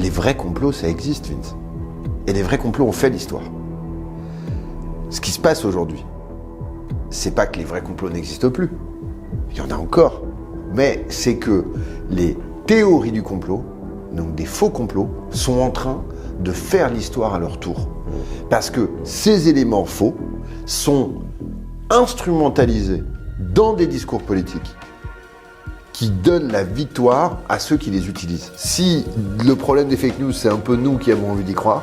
les vrais complots, ça existe, Vince. Et les vrais complots ont fait l'histoire. Ce qui se passe aujourd'hui, c'est pas que les vrais complots n'existent plus. Il y en a encore. Mais c'est que les théories du complot, donc des faux complots, sont en train de faire l'histoire à leur tour. Parce que ces éléments faux sont instrumentalisés dans des discours politiques qui donnent la victoire à ceux qui les utilisent. Si le problème des fake news, c'est un peu nous qui avons envie d'y croire,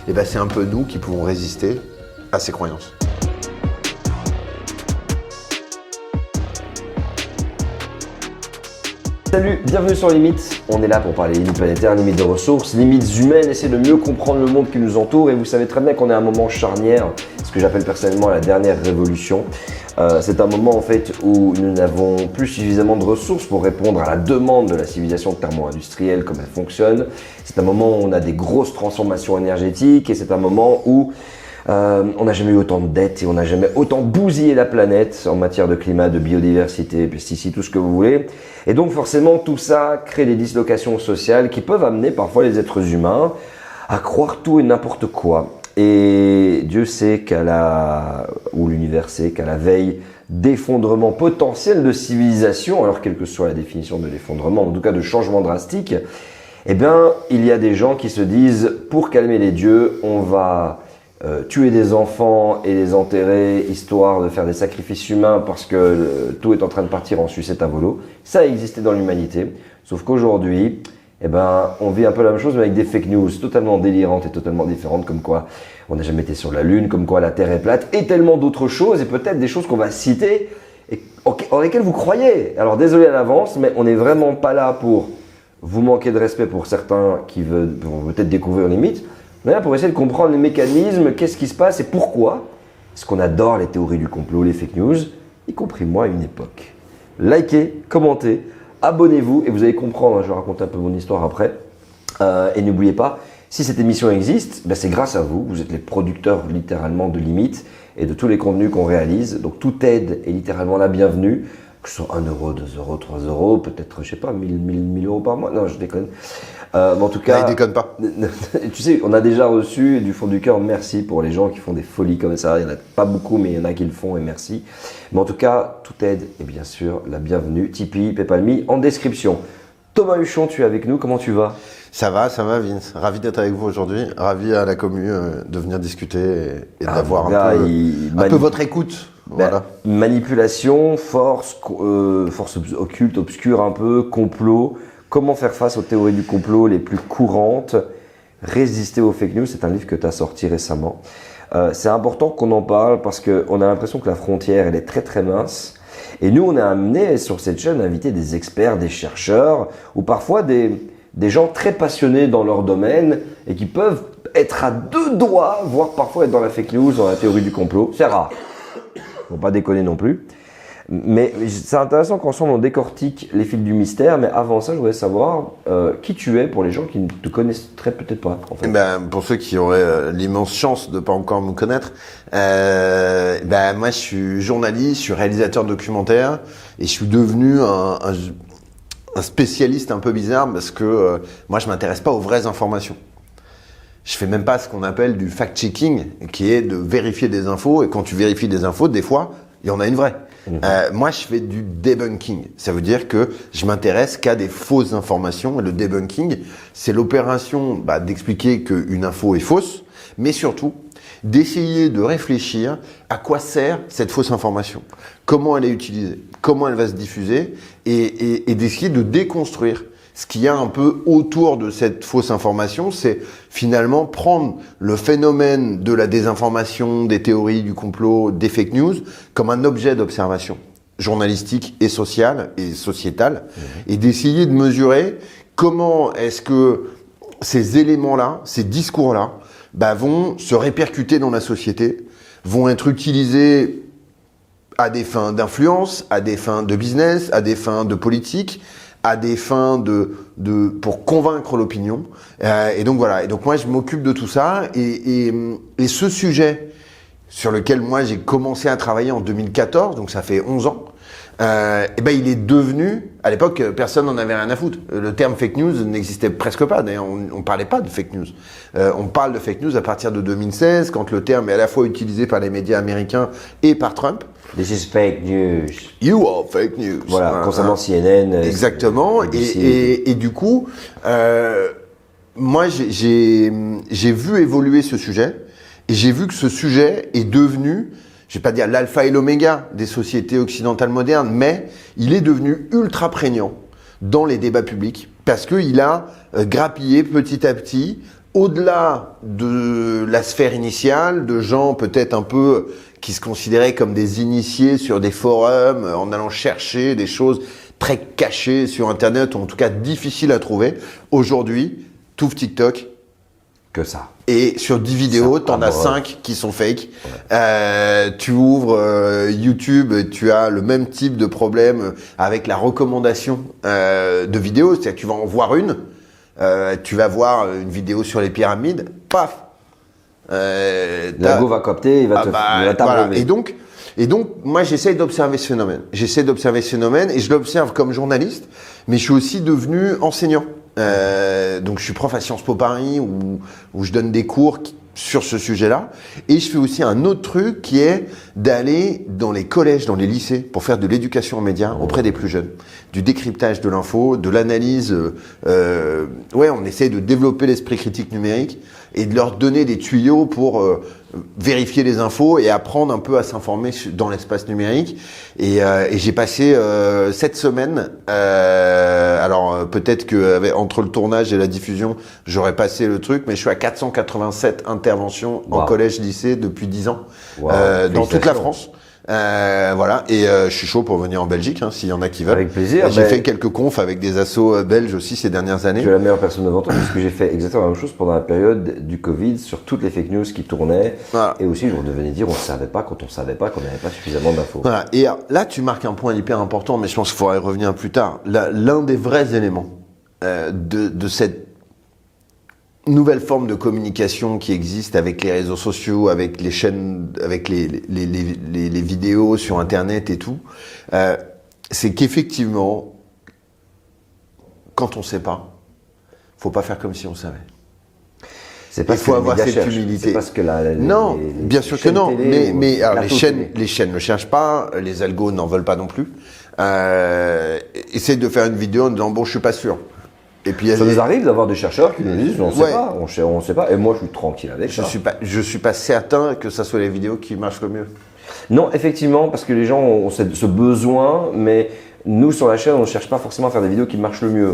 eh ben c'est un peu nous qui pouvons résister à ces croyances. Salut, bienvenue sur Limites. On est là pour parler limites planétaires, limites de ressources, limites humaines, essayer de mieux comprendre le monde qui nous entoure. Et vous savez très bien qu'on est à un moment charnière, ce que j'appelle personnellement la dernière révolution. C'est un moment en fait où nous n'avons plus suffisamment de ressources pour répondre à la demande de la civilisation thermo-industrielle, comme elle fonctionne. C'est un moment où on a des grosses transformations énergétiques et c'est un moment où on n'a jamais eu autant de dettes et on n'a jamais autant bousillé la planète en matière de climat, de biodiversité, pesticides, tout ce que vous voulez. Et donc forcément tout ça crée des dislocations sociales qui peuvent amener parfois les êtres humains à croire tout et n'importe quoi. Et Dieu sait ou l'univers sait qu'à la veille d'effondrement potentiel de civilisation, alors quelle que soit la définition de l'effondrement, en tout cas de changement drastique, eh bien il y a des gens qui se disent pour calmer les dieux, on va tuer des enfants et les enterrer histoire de faire des sacrifices humains parce que tout est en train de partir en sucette à volo. Ça a existé dans l'humanité, sauf qu'aujourd'hui, eh ben, on vit un peu la même chose mais avec des fake news totalement délirantes et totalement différentes, comme quoi on n'a jamais été sur la Lune, comme quoi la Terre est plate et tellement d'autres choses et peut-être des choses qu'on va citer et en lesquelles vous croyez. Alors désolé à l'avance, mais on n'est vraiment pas là pour vous manquer de respect pour certains qui veulent peut-être découvrir Limites. On est là pour essayer de comprendre les mécanismes, qu'est-ce qui se passe et pourquoi est-ce qu'on adore les théories du complot, les fake news, y compris moi à une époque. Likez, commentez, abonnez-vous et vous allez comprendre, je vais raconter un peu mon histoire après. Et n'oubliez pas, si cette émission existe, ben c'est grâce à vous, vous êtes les producteurs littéralement de Limites et de tous les contenus qu'on réalise. Donc toute aide est littéralement la bienvenue. Que ce soit 1 euro, 2 euros, 3 euros, peut-être, je sais pas, 1000 euros par mois. Non, je déconne. Mais en tout cas. Il déconne pas. Tu sais, on a déjà reçu du fond du cœur, merci pour les gens qui font des folies comme ça. Il n'y en a pas beaucoup, mais il y en a qui le font et merci. Mais en tout cas, toute aide est bien sûr la bienvenue. Tipeee, PayPal.me en description. Thomas Huchon, tu es avec nous. Comment tu vas ? Ça va, Vince. Ravi d'être avec vous aujourd'hui. Ravi à la commu de venir discuter et d'avoir un peu votre écoute. Voilà. Manipulation, force occulte, obscure un peu, complot. Comment faire face aux théories du complot les plus courantes, résister aux fake news, c'est un livre que tu as sorti récemment. C'est important qu'on en parle parce qu'on a l'impression que la frontière elle est très très mince. Et nous on est amené sur cette chaîne à inviter des experts, des chercheurs ou parfois des gens très passionnés dans leur domaine et qui peuvent être à 2 doigts, voire parfois être dans la fake news, dans la théorie du complot. C'est rare. Faut pas déconner non plus. Mais c'est intéressant qu'ensemble on décortique les fils du mystère. Mais avant ça, je voudrais savoir qui tu es pour les gens qui ne te connaissent peut-être pas. En fait. Pour ceux qui auraient l'immense chance de pas encore me connaître, moi je suis journaliste, je suis réalisateur documentaire et je suis devenu un spécialiste un peu bizarre parce que moi je m'intéresse pas aux vraies informations. Je fais même pas ce qu'on appelle du fact-checking, qui est de vérifier des infos. Et quand tu vérifies des infos, des fois, il y en a une vraie. Moi, je fais du debunking. Ça veut dire que je m'intéresse qu'à des fausses informations. Et le debunking, c'est l'opération d'expliquer qu'une info est fausse, mais surtout d'essayer de réfléchir à quoi sert cette fausse information, comment elle est utilisée, comment elle va se diffuser, et d'essayer de déconstruire ce qu'il y a un peu autour de cette fausse information. C'est finalement prendre le phénomène de la désinformation, des théories du complot, des fake news, comme un objet d'observation journalistique et sociale et sociétale, et d'essayer de mesurer comment est-ce que ces éléments-là, ces discours-là, vont se répercuter dans la société, vont être utilisés à des fins d'influence, à des fins de business, à des fins de politique, à des fins pour convaincre l'opinion. Et donc voilà. Et donc moi, je m'occupe de tout ça. Et ce sujet sur lequel moi, j'ai commencé à travailler en 2014, donc ça fait 11 ans, et ben il est devenu, à l'époque, personne n'en avait rien à foutre. Le terme fake news n'existait presque pas. D'ailleurs, on parlait pas de fake news. On parle de fake news à partir de 2016, quand le terme est à la fois utilisé par les médias américains et par Trump. This is fake news. You are fake news. Voilà, concernant CNN. Exactement. Et du coup, moi, j'ai vu évoluer ce sujet, et j'ai vu que ce sujet est devenu, je vais pas dire l'alpha et l'oméga des sociétés occidentales modernes, mais il est devenu ultra prégnant dans les débats publics, parce qu'il a grappillé petit à petit, au-delà de la sphère initiale, de gens peut-être un peu qui se considéraient comme des initiés sur des forums, en allant chercher des choses très cachées sur Internet, ou en tout cas difficiles à trouver. Aujourd'hui, t'ouvres TikTok. Que ça. Et sur 10 vidéos, t'en as 5 qui sont fake. Ouais. Tu ouvres YouTube, tu as le même type de problème avec la recommandation de vidéos. C'est-à-dire que tu vas en voir une, tu vas voir une vidéo sur les pyramides, paf. L'algo va capter, il va t'abreuver. Voilà. Et donc, moi, j'essaye d'observer ce phénomène. Et je l'observe comme journaliste, mais je suis aussi devenu enseignant. Donc, je suis prof à Sciences Po Paris où je donne des cours sur ce sujet-là. Et je fais aussi un autre truc qui est d'aller dans les collèges, dans les lycées, pour faire de l'éducation aux médias auprès des plus jeunes. Du décryptage de l'info, de l'analyse. On essaie de développer l'esprit critique numérique et de leur donner des tuyaux pour vérifier les infos et apprendre un peu à s'informer dans l'espace numérique. Et j'ai passé 7 semaines. Alors peut-être que entre le tournage et la diffusion, j'aurais passé le truc, mais je suis à 487 interventions en collège-lycée depuis 10 ans, dans toute la France. Voilà, et je suis chaud pour venir en Belgique, hein, s'il y en a qui veulent. Avec plaisir. J'ai fait quelques confs avec des assos belges aussi ces dernières années. Tu es la meilleure personne devant toi, parce que j'ai fait exactement la même chose pendant la période du Covid sur toutes les fake news qui tournaient. Voilà. Et aussi, on devenait dire on ne savait pas quand on ne savait pas qu'on n'avait pas suffisamment d'infos. Voilà. Et là, tu marques un point hyper important, mais je pense qu'il faudra y revenir plus tard. L'un des vrais éléments de cette nouvelle forme de communication qui existe avec les réseaux sociaux, avec les chaînes, avec les vidéos sur Internet et tout, c'est qu'effectivement, quand on sait pas, faut pas faire comme si on savait. C'est parce il faut avoir cette humilité. C'est parce que non, bien sûr que non. Mais alors, les chaînes ne cherchent pas, les algos n'en veulent pas non plus. Essaye de faire une vidéo en disant bon, je suis pas sûr. Et puis, ça nous arrive d'avoir des chercheurs qui nous disent on sait pas, et moi je suis tranquille avec ça. Je suis pas certain que ça soit les vidéos qui marchent le mieux. Non, effectivement, parce que les gens ont ce besoin, mais nous sur la chaîne on ne cherche pas forcément à faire des vidéos qui marchent le mieux.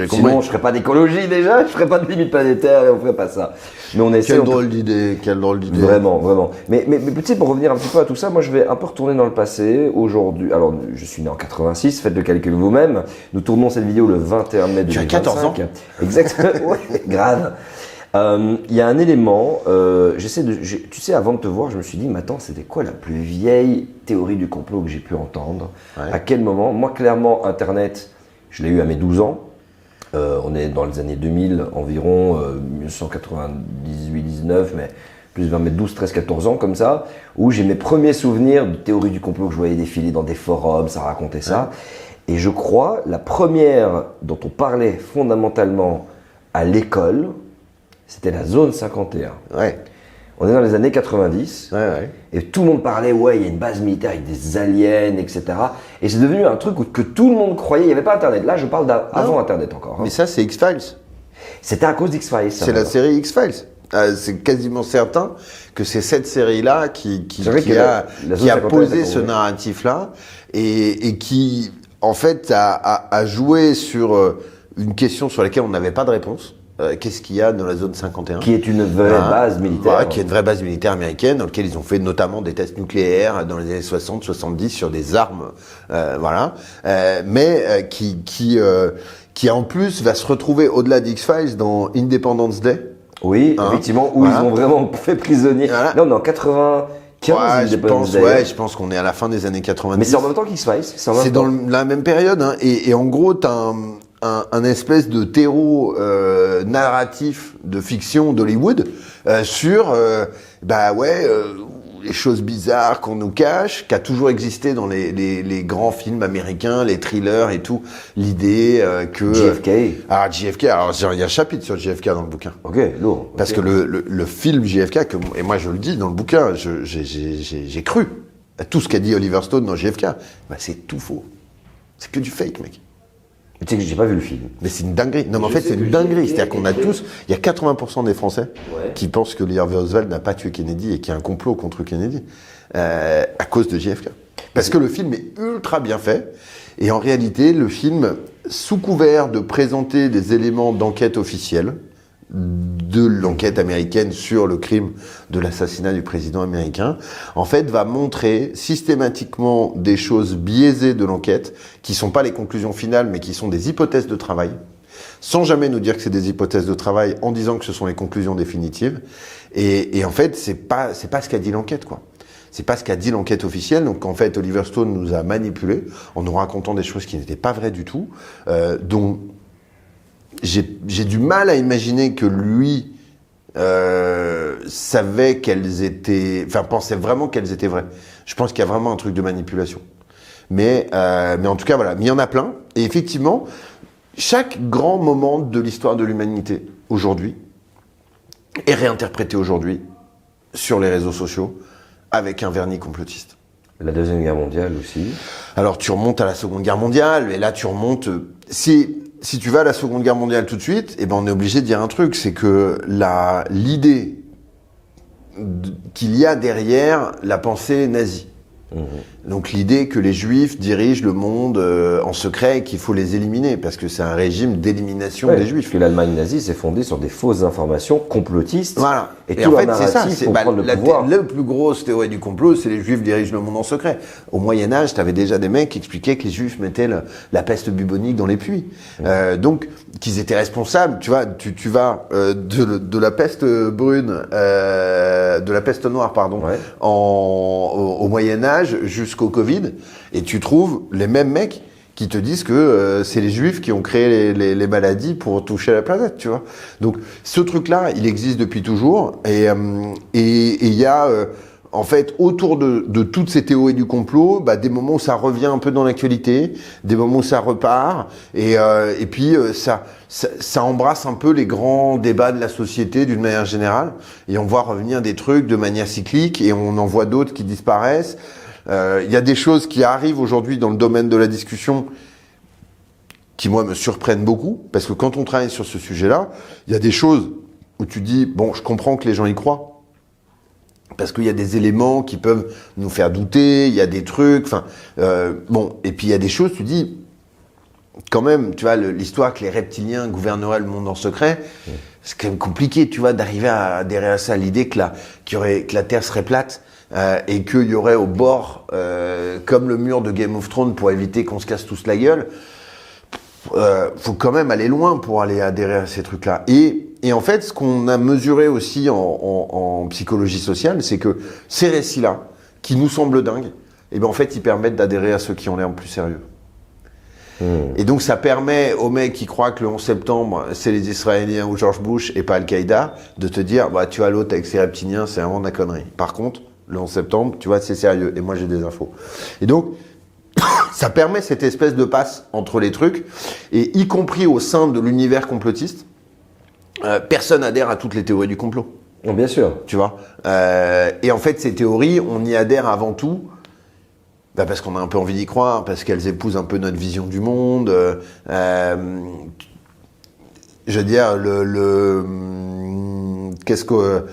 Sinon je ferais pas d'écologie déjà, je ferais pas de limite planétaire et on ferait pas ça. Mais on essaie. Quelle drôle d'idée. Vraiment. Mais tu sais, pour revenir un petit peu à tout ça, moi je vais un peu retourner dans le passé. Aujourd'hui, alors je suis né en 86, faites le calcul vous-même. Nous tournons cette vidéo le 21 mai 2025. Tu as 14 ans. Exactement, ouais, grave. Il y a un élément, tu sais, avant de te voir, je me suis dit, mais attends, c'était quoi la plus vieille théorie du complot que j'ai pu entendre? À quel moment? Moi, clairement, Internet, je l'ai eu à mes 12 ans. On est dans les années 2000 environ, 1998-19, mais plus vers mes 12, 13, 14 ans comme ça, où j'ai mes premiers souvenirs de théorie du complot que je voyais défiler dans des forums, ça racontait ça. Et je crois, la première dont on parlait fondamentalement à l'école, c'était la zone 51. On est dans les années 90, et tout le monde parlait, il y a une base militaire avec des aliens, etc. Et c'est devenu un truc que tout le monde croyait, il n'y avait pas Internet. Là, je parle d'avant Internet encore. Mais ça, c'est X-Files. C'était à cause d'X-Files. C'est la série X-Files. C'est quasiment certain que c'est cette série-là qui a posé ce narratif-là et qui, en fait, a joué sur une question sur laquelle on n'avait pas de réponse. Qu'est-ce qu'il y a dans la zone 51 ? Qui est une vraie base militaire. Qui est une vraie base militaire américaine dans laquelle ils ont fait notamment des tests nucléaires dans les années 60-70 sur des armes, mais qui en plus va se retrouver au-delà d'X-Files dans Independence Day. Oui, effectivement, où ils ont vraiment fait prisonnier. Là, on est en 95, je pense qu'on est à la fin des années 90. Mais c'est en même temps qu'X-Files. C'est dans la même période, hein, et en gros, t'as un espèce de terreau narratif de fiction d'Hollywood sur les choses bizarres qu'on nous cache, qui a toujours existé dans les grands films américains, les thrillers et tout, l'idée que... JFK. JFK, alors il y a un chapitre sur JFK dans le bouquin. Ok, lourd. Parce que le film JFK, et moi je le dis dans le bouquin, j'ai cru à tout ce qu'a dit Oliver Stone dans JFK. Bah, c'est tout faux. C'est que du fake, mec. Tu sais que j'ai pas vu le film. Mais c'est une dinguerie. Non, mais en fait, c'est une dinguerie. C'est-à-dire qu'on a tous... Il y a 80% des Français qui pensent que Lee Harvey Oswald n'a pas tué Kennedy et qu'il y a un complot contre Kennedy à cause de JFK. Parce que le film est ultra bien fait. Et en réalité, le film, sous couvert de présenter des éléments d'enquête officielle, de l'enquête américaine sur le crime de l'assassinat du président américain, en fait, va montrer systématiquement des choses biaisées de l'enquête, qui sont pas les conclusions finales, mais qui sont des hypothèses de travail, sans jamais nous dire que c'est des hypothèses de travail, en disant que ce sont les conclusions définitives. Et en fait, c'est pas ce qu'a dit l'enquête, quoi. C'est pas ce qu'a dit l'enquête officielle. Donc en fait, Oliver Stone nous a manipulés en nous racontant des choses qui n'étaient pas vraies du tout, dont j'ai du mal à imaginer que lui savait qu'elles étaient... Enfin, pensait vraiment qu'elles étaient vraies. Je pense qu'il y a vraiment un truc de manipulation. Mais en tout cas, voilà. Mais il y en a plein. Et effectivement, chaque grand moment de l'histoire de l'humanité, aujourd'hui, est réinterprété aujourd'hui sur les réseaux sociaux avec un vernis complotiste. La Deuxième Guerre mondiale aussi. Alors, tu remontes à la Seconde Guerre mondiale, et là, tu remontes... Si tu vas à la Seconde Guerre mondiale tout de suite, eh ben on est obligé de dire un truc, c'est que l'idée qu'il y a derrière la pensée nazie. Donc l'idée que les Juifs dirigent le monde en secret et qu'il faut les éliminer, parce que c'est un régime d'élimination des Juifs. Que l'Allemagne nazie s'est fondée sur des fausses informations complotistes. Voilà. Et en tout fait, leur c'est ça. narratif pour prendre le pouvoir. La plus grosse théorie du complot, c'est les Juifs dirigent le monde en secret. Au Moyen-Âge, tu avais déjà des mecs qui expliquaient que les Juifs mettaient la peste bubonique dans les puits. Donc, qu'ils étaient responsables. Tu vois, tu vas de la peste brune, de la peste noire, pardon, au Moyen-Âge jusqu'au Covid, et tu trouves les mêmes mecs qui te disent que c'est les Juifs qui ont créé les maladies pour toucher la planète, tu vois. Donc ce truc-là, il existe depuis toujours, et il y a en fait autour de toutes ces théories du complot, des moments où ça revient un peu dans l'actualité, des moments où ça repart, et puis ça embrasse un peu les grands débats de la société d'une manière générale, et on voit revenir des trucs de manière cyclique, et on en voit d'autres qui disparaissent. Il y a des choses qui arrivent aujourd'hui dans le domaine de la discussion qui, moi, me surprennent beaucoup, parce que quand on travaille sur ce sujet-là, il y a des choses où tu dis, bon, je comprends que les gens y croient, parce qu'il y a des éléments qui peuvent nous faire douter, il y a des trucs, et puis il y a des choses, tu dis, quand même, tu vois, l'histoire que les reptiliens gouverneraient le monde en secret, c'est quand même compliqué, tu vois, d'arriver à adhérer à ça, l'idée que la Terre serait plate, et qu'il y aurait au bord, comme le mur de Game of Thrones, pour éviter qu'on se casse tous la gueule. Faut quand même aller loin pour aller adhérer à ces trucs-là. Et en fait, ce qu'on a mesuré aussi en psychologie sociale, c'est que ces récits-là, qui nous semblent dingues, en fait, ils permettent d'adhérer à ceux qui ont l'air plus sérieux. Et donc ça permet aux mecs qui croient que le 11 septembre, c'est les Israéliens ou George Bush et pas Al-Qaïda, de te dire, tu as l'autre avec ses reptiliens, c'est vraiment de la connerie. Par contre, le 11 septembre, tu vois, c'est sérieux. Et moi, j'ai des infos. Et donc, ça permet cette espèce de passe entre les trucs, et y compris au sein de l'univers complotiste, personne adhère à toutes les théories du complot. Non, bien sûr. Tu vois. Et en fait, ces théories, on y adhère avant tout, parce qu'on a un peu envie d'y croire, parce qu'elles épousent un peu notre vision du monde. Je veux dire, qu'est-ce que...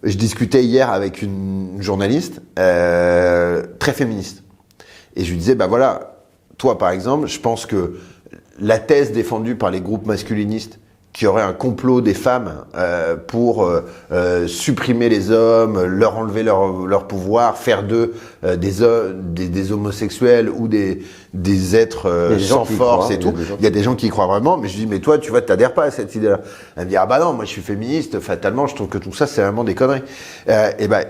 Je discutais hier avec une journaliste très féministe. Et je lui disais, voilà, toi par exemple, je pense que la thèse défendue par les groupes masculinistes qu'il y aurait un complot des femmes pour supprimer les hommes, leur enlever leur pouvoir, faire d'eux des homosexuels ou des êtres sans force et tout. Il y a des gens qui y croient vraiment, mais je dis, mais toi, tu vois, t'adhères pas à cette idée-là. Elle me dit, non, moi je suis féministe, fatalement, je trouve que tout ça, c'est vraiment des conneries.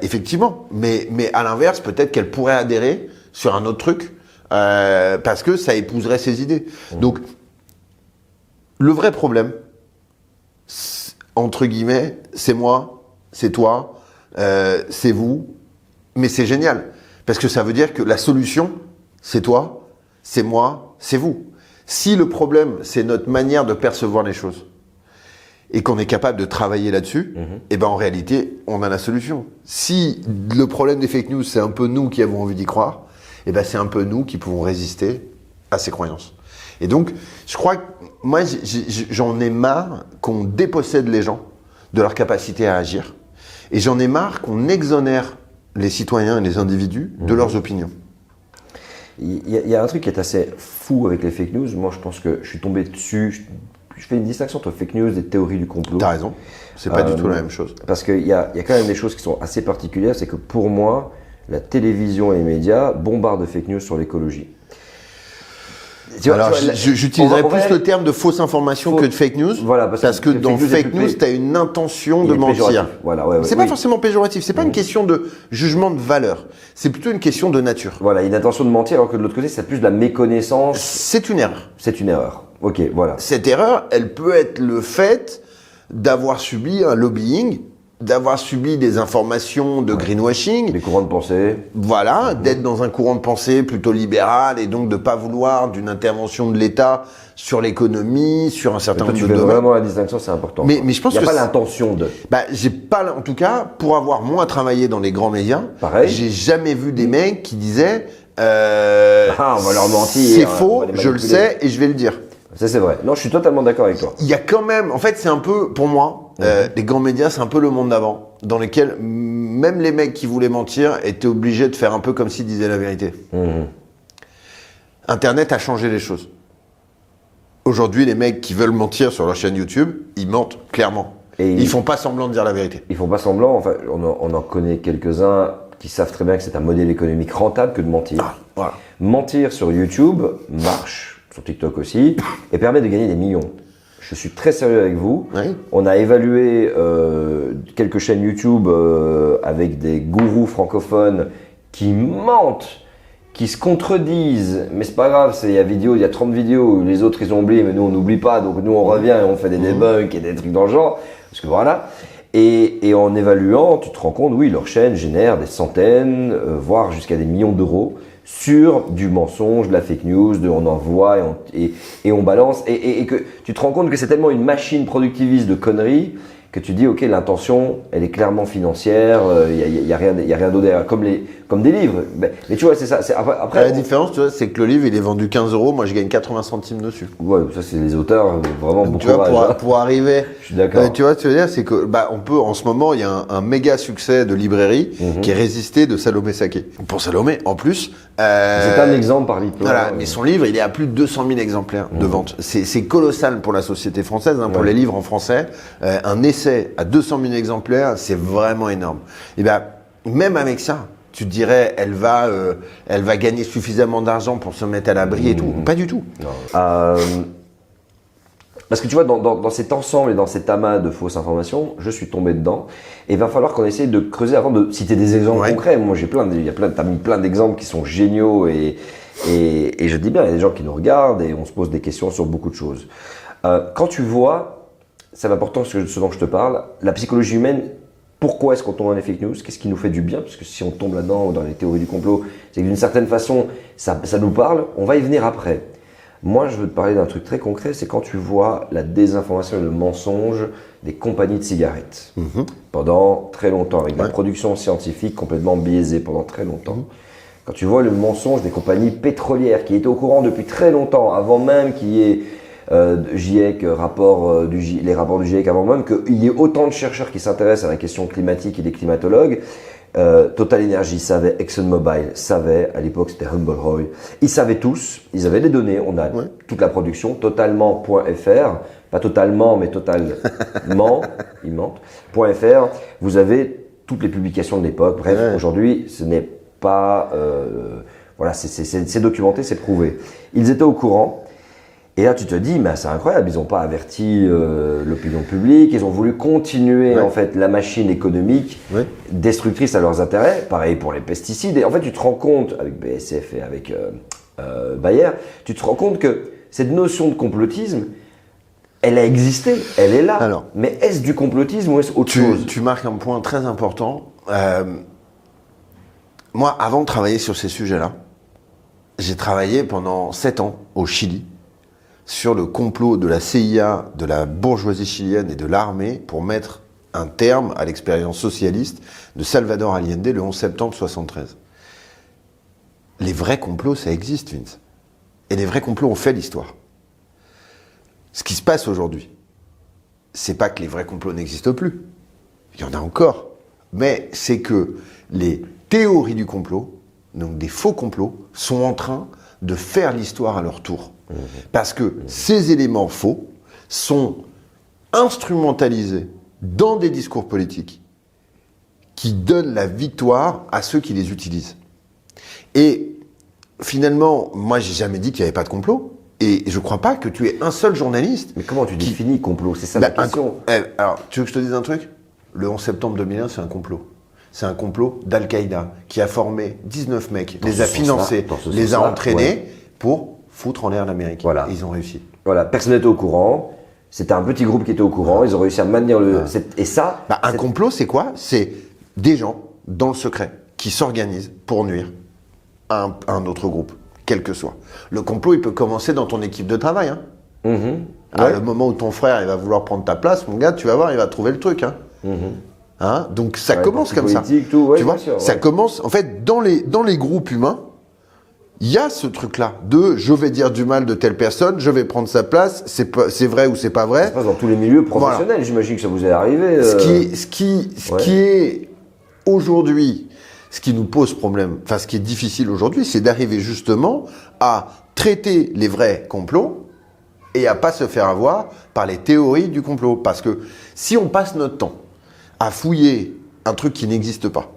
Effectivement, mais à l'inverse, peut-être qu'elle pourrait adhérer sur un autre truc, parce que ça épouserait ses idées. Donc, le vrai problème, entre guillemets, c'est moi, c'est toi, c'est vous, Mais c'est génial, parce que ça veut dire que la solution, c'est toi, c'est moi, c'est vous. Si le problème, c'est notre manière de percevoir les choses, et qu'on est capable de travailler là-dessus, et ben en réalité, on a la solution. Si le problème des fake news, c'est un peu nous qui avons envie d'y croire, et ben c'est un peu nous qui pouvons résister à ces croyances. Et donc, je crois que moi, j'en ai marre qu'on dépossède les gens de leur capacité à agir, et j'en ai marre qu'on exonère les citoyens et les individus de leurs opinions. Il y a un truc qui est assez fou avec les fake news. Moi, je pense que je suis tombé dessus. Je fais une distinction entre fake news et théorie du complot. T'as raison, c'est pas du tout la même chose. Parce qu'il y a quand même des choses qui sont assez particulières. C'est que pour moi, la télévision et les médias bombardent de fake news sur l'écologie. Alors, j'utiliserais plus le terme de fausse information que de fake news. Voilà, parce que dans fake news, tu as une intention de mentir. Voilà, c'est pas forcément péjoratif, c'est pas une question de jugement de valeur, c'est plutôt une question de nature. Voilà, une intention de mentir, alors que de l'autre côté, c'est plus de la méconnaissance. C'est une erreur. C'est une erreur. Ok, voilà. Cette erreur, elle peut être le fait d'avoir subi un lobbying, d'avoir subi des informations de greenwashing. Des courants de pensée. Voilà, d'être dans un courant de pensée plutôt libéral et donc de pas vouloir d'une intervention de l'État sur l'économie, sur un certain nombre de domaines. Vraiment la distinction, c'est important. Mais je pense que il n'y a pas l'intention de. J'ai pas, en tout cas, pour avoir moins travaillé dans les grands médias, pareil. J'ai jamais vu des mecs qui disaient on va leur mentir. C'est faux, je le sais et je vais le dire. Ça, c'est vrai. Non, je suis totalement d'accord avec toi. Il y a quand même, en fait, c'est un peu, pour moi, les grands médias, c'est un peu le monde d'avant, dans lequel même les mecs qui voulaient mentir étaient obligés de faire un peu comme s'ils disaient la vérité. Internet a changé les choses. Aujourd'hui, les mecs qui veulent mentir sur leur chaîne YouTube, ils mentent clairement. Et ils font pas semblant de dire la vérité. Ils font pas semblant. Enfin, on en connaît quelques-uns qui savent très bien que c'est un modèle économique rentable que de mentir. Voilà. Mentir sur YouTube marche. Sur TikTok aussi, et permet de gagner des millions. Je suis très sérieux avec vous. Oui. On a évalué quelques chaînes YouTube avec des gourous francophones qui mentent, qui se contredisent, mais c'est pas grave, il y a 30 vidéos, les autres ils ont oublié, mais nous on n'oublie pas, donc nous on revient et on fait des debunks et des trucs dans le genre, parce que voilà. Et en évaluant, tu te rends compte, oui, leur chaîne génère des centaines, voire jusqu'à des millions d'euros sur du mensonge, de la fake news, on envoie et on balance, et que tu te rends compte que c'est tellement une machine productiviste de conneries que tu dis, ok, l'intention, elle est clairement financière, il y a rien d'autre derrière, comme des livres. Mais tu vois, c'est ça. Après, la différence, tu vois, c'est que le livre, il est vendu 15 €, moi je gagne 80 centimes dessus. Ouais, ça c'est les auteurs, vraiment beaucoup. Tu vois, pour arriver, je suis d'accord. Tu vois, ce que tu veux dire, c'est que on peut, en ce moment, il y a un méga succès de librairie qui est résisté de Salomé Saké. Pour Salomé, en plus, c'est un exemple parmi plein. Voilà, mais son livre, il est à plus de 200 000 exemplaires de vente. C'est colossal pour la société française, pour les livres en français. Un essai à 200 000 exemplaires, c'est vraiment énorme. Et même avec ça, tu te dirais, elle va gagner suffisamment d'argent pour se mettre à l'abri et tout. Pas du tout. Parce que tu vois, dans cet ensemble et dans cet amas de fausses informations, je suis tombé dedans. Et il va falloir qu'on essaye de creuser avant de citer des exemples concrets. Moi, t'as mis plein d'exemples qui sont géniaux et je dis bien, il y a des gens qui nous regardent et on se pose des questions sur beaucoup de choses. Quand tu vois, c'est important ce dont je te parle, la psychologie humaine, pourquoi est-ce qu'on tombe dans les fake news? Qu'est-ce qui nous fait du bien? Parce que si on tombe là-dedans ou dans les théories du complot, c'est que d'une certaine façon, ça nous parle. On va y venir après. Moi, je veux te parler d'un truc très concret, c'est quand tu vois la désinformation et le mensonge des compagnies de cigarettes. Pendant très longtemps, avec la production scientifique complètement biaisée pendant très longtemps. Quand tu vois le mensonge des compagnies pétrolières qui étaient au courant depuis très longtemps, avant même qu'il y ait GIEC, les rapports du GIEC, avant même qu'il y ait autant de chercheurs qui s'intéressent à la question climatique et des climatologues. Total Energy savait, ExxonMobil savait, à l'époque c'était Humboldt Oil, ils savaient tous, ils avaient les données, on a toute la production, totalement.fr, pas totalement mais totalement, ils mentent, .fr, vous avez toutes les publications de l'époque, bref, aujourd'hui ce n'est pas, voilà, c'est documenté, c'est prouvé. Ils étaient au courant. Et là, tu te dis, mais c'est incroyable, ils n'ont pas averti l'opinion publique, ils ont voulu continuer en fait la machine économique destructrice à leurs intérêts. Pareil pour les pesticides. Et en fait, tu te rends compte, avec BASF et avec Bayer, tu te rends compte que cette notion de complotisme, elle a existé, elle est là. Alors, mais est-ce du complotisme ou est-ce autre chose? Tu marques un point très important. moi, avant de travailler sur ces sujets-là, j'ai travaillé pendant 7 ans au Chili sur le complot de la CIA, de la bourgeoisie chilienne et de l'armée pour mettre un terme à l'expérience socialiste de Salvador Allende le 11 septembre 1973. Les vrais complots, ça existe, Vince. Et les vrais complots ont fait l'histoire. Ce qui se passe aujourd'hui, c'est pas que les vrais complots n'existent plus. Il y en a encore. Mais c'est que les théories du complot, donc des faux complots, sont en train de faire l'histoire à leur tour. Parce que ces éléments faux sont instrumentalisés dans des discours politiques qui donnent la victoire à ceux qui les utilisent. Et finalement, moi, j'ai jamais dit qu'il n'y avait pas de complot. Et je ne crois pas que tu aies un seul journaliste. Mais comment tu définis complot? C'est ça la question. Alors, tu veux que je te dise un truc? Le 11 septembre 2001, c'est un complot. C'est un complot d'Al-Qaïda qui a formé 19 mecs, les a financés, les a entraînés pour foutre en l'air l'Amérique. Voilà. Et ils ont réussi. Voilà, personne n'était au courant. C'était un petit groupe qui était au courant. Ils ont réussi à maintenir le. Et ça. Un complot, c'est quoi? C'est des gens dans le secret qui s'organisent pour nuire à un autre groupe, quel que soit. Le complot, il peut commencer dans ton équipe de travail. Hein. Le moment où ton frère il va vouloir prendre ta place, mon gars, tu vas voir, il va trouver le truc. Hein. Hein? Donc ça commence comme ça. Tout, tu vois, sûr, ça commence. En fait, dans les groupes humains, il y a ce truc-là de je vais dire du mal de telle personne, je vais prendre sa place, c'est vrai ou c'est pas vrai. Ça se passe dans tous les milieux professionnels, voilà. J'imagine que ça vous est arrivé. Ce qui est aujourd'hui, ce qui nous pose problème, enfin ce qui est difficile aujourd'hui, c'est d'arriver justement à traiter les vrais complots et à pas se faire avoir par les théories du complot. Parce que si on passe notre temps à fouiller un truc qui n'existe pas,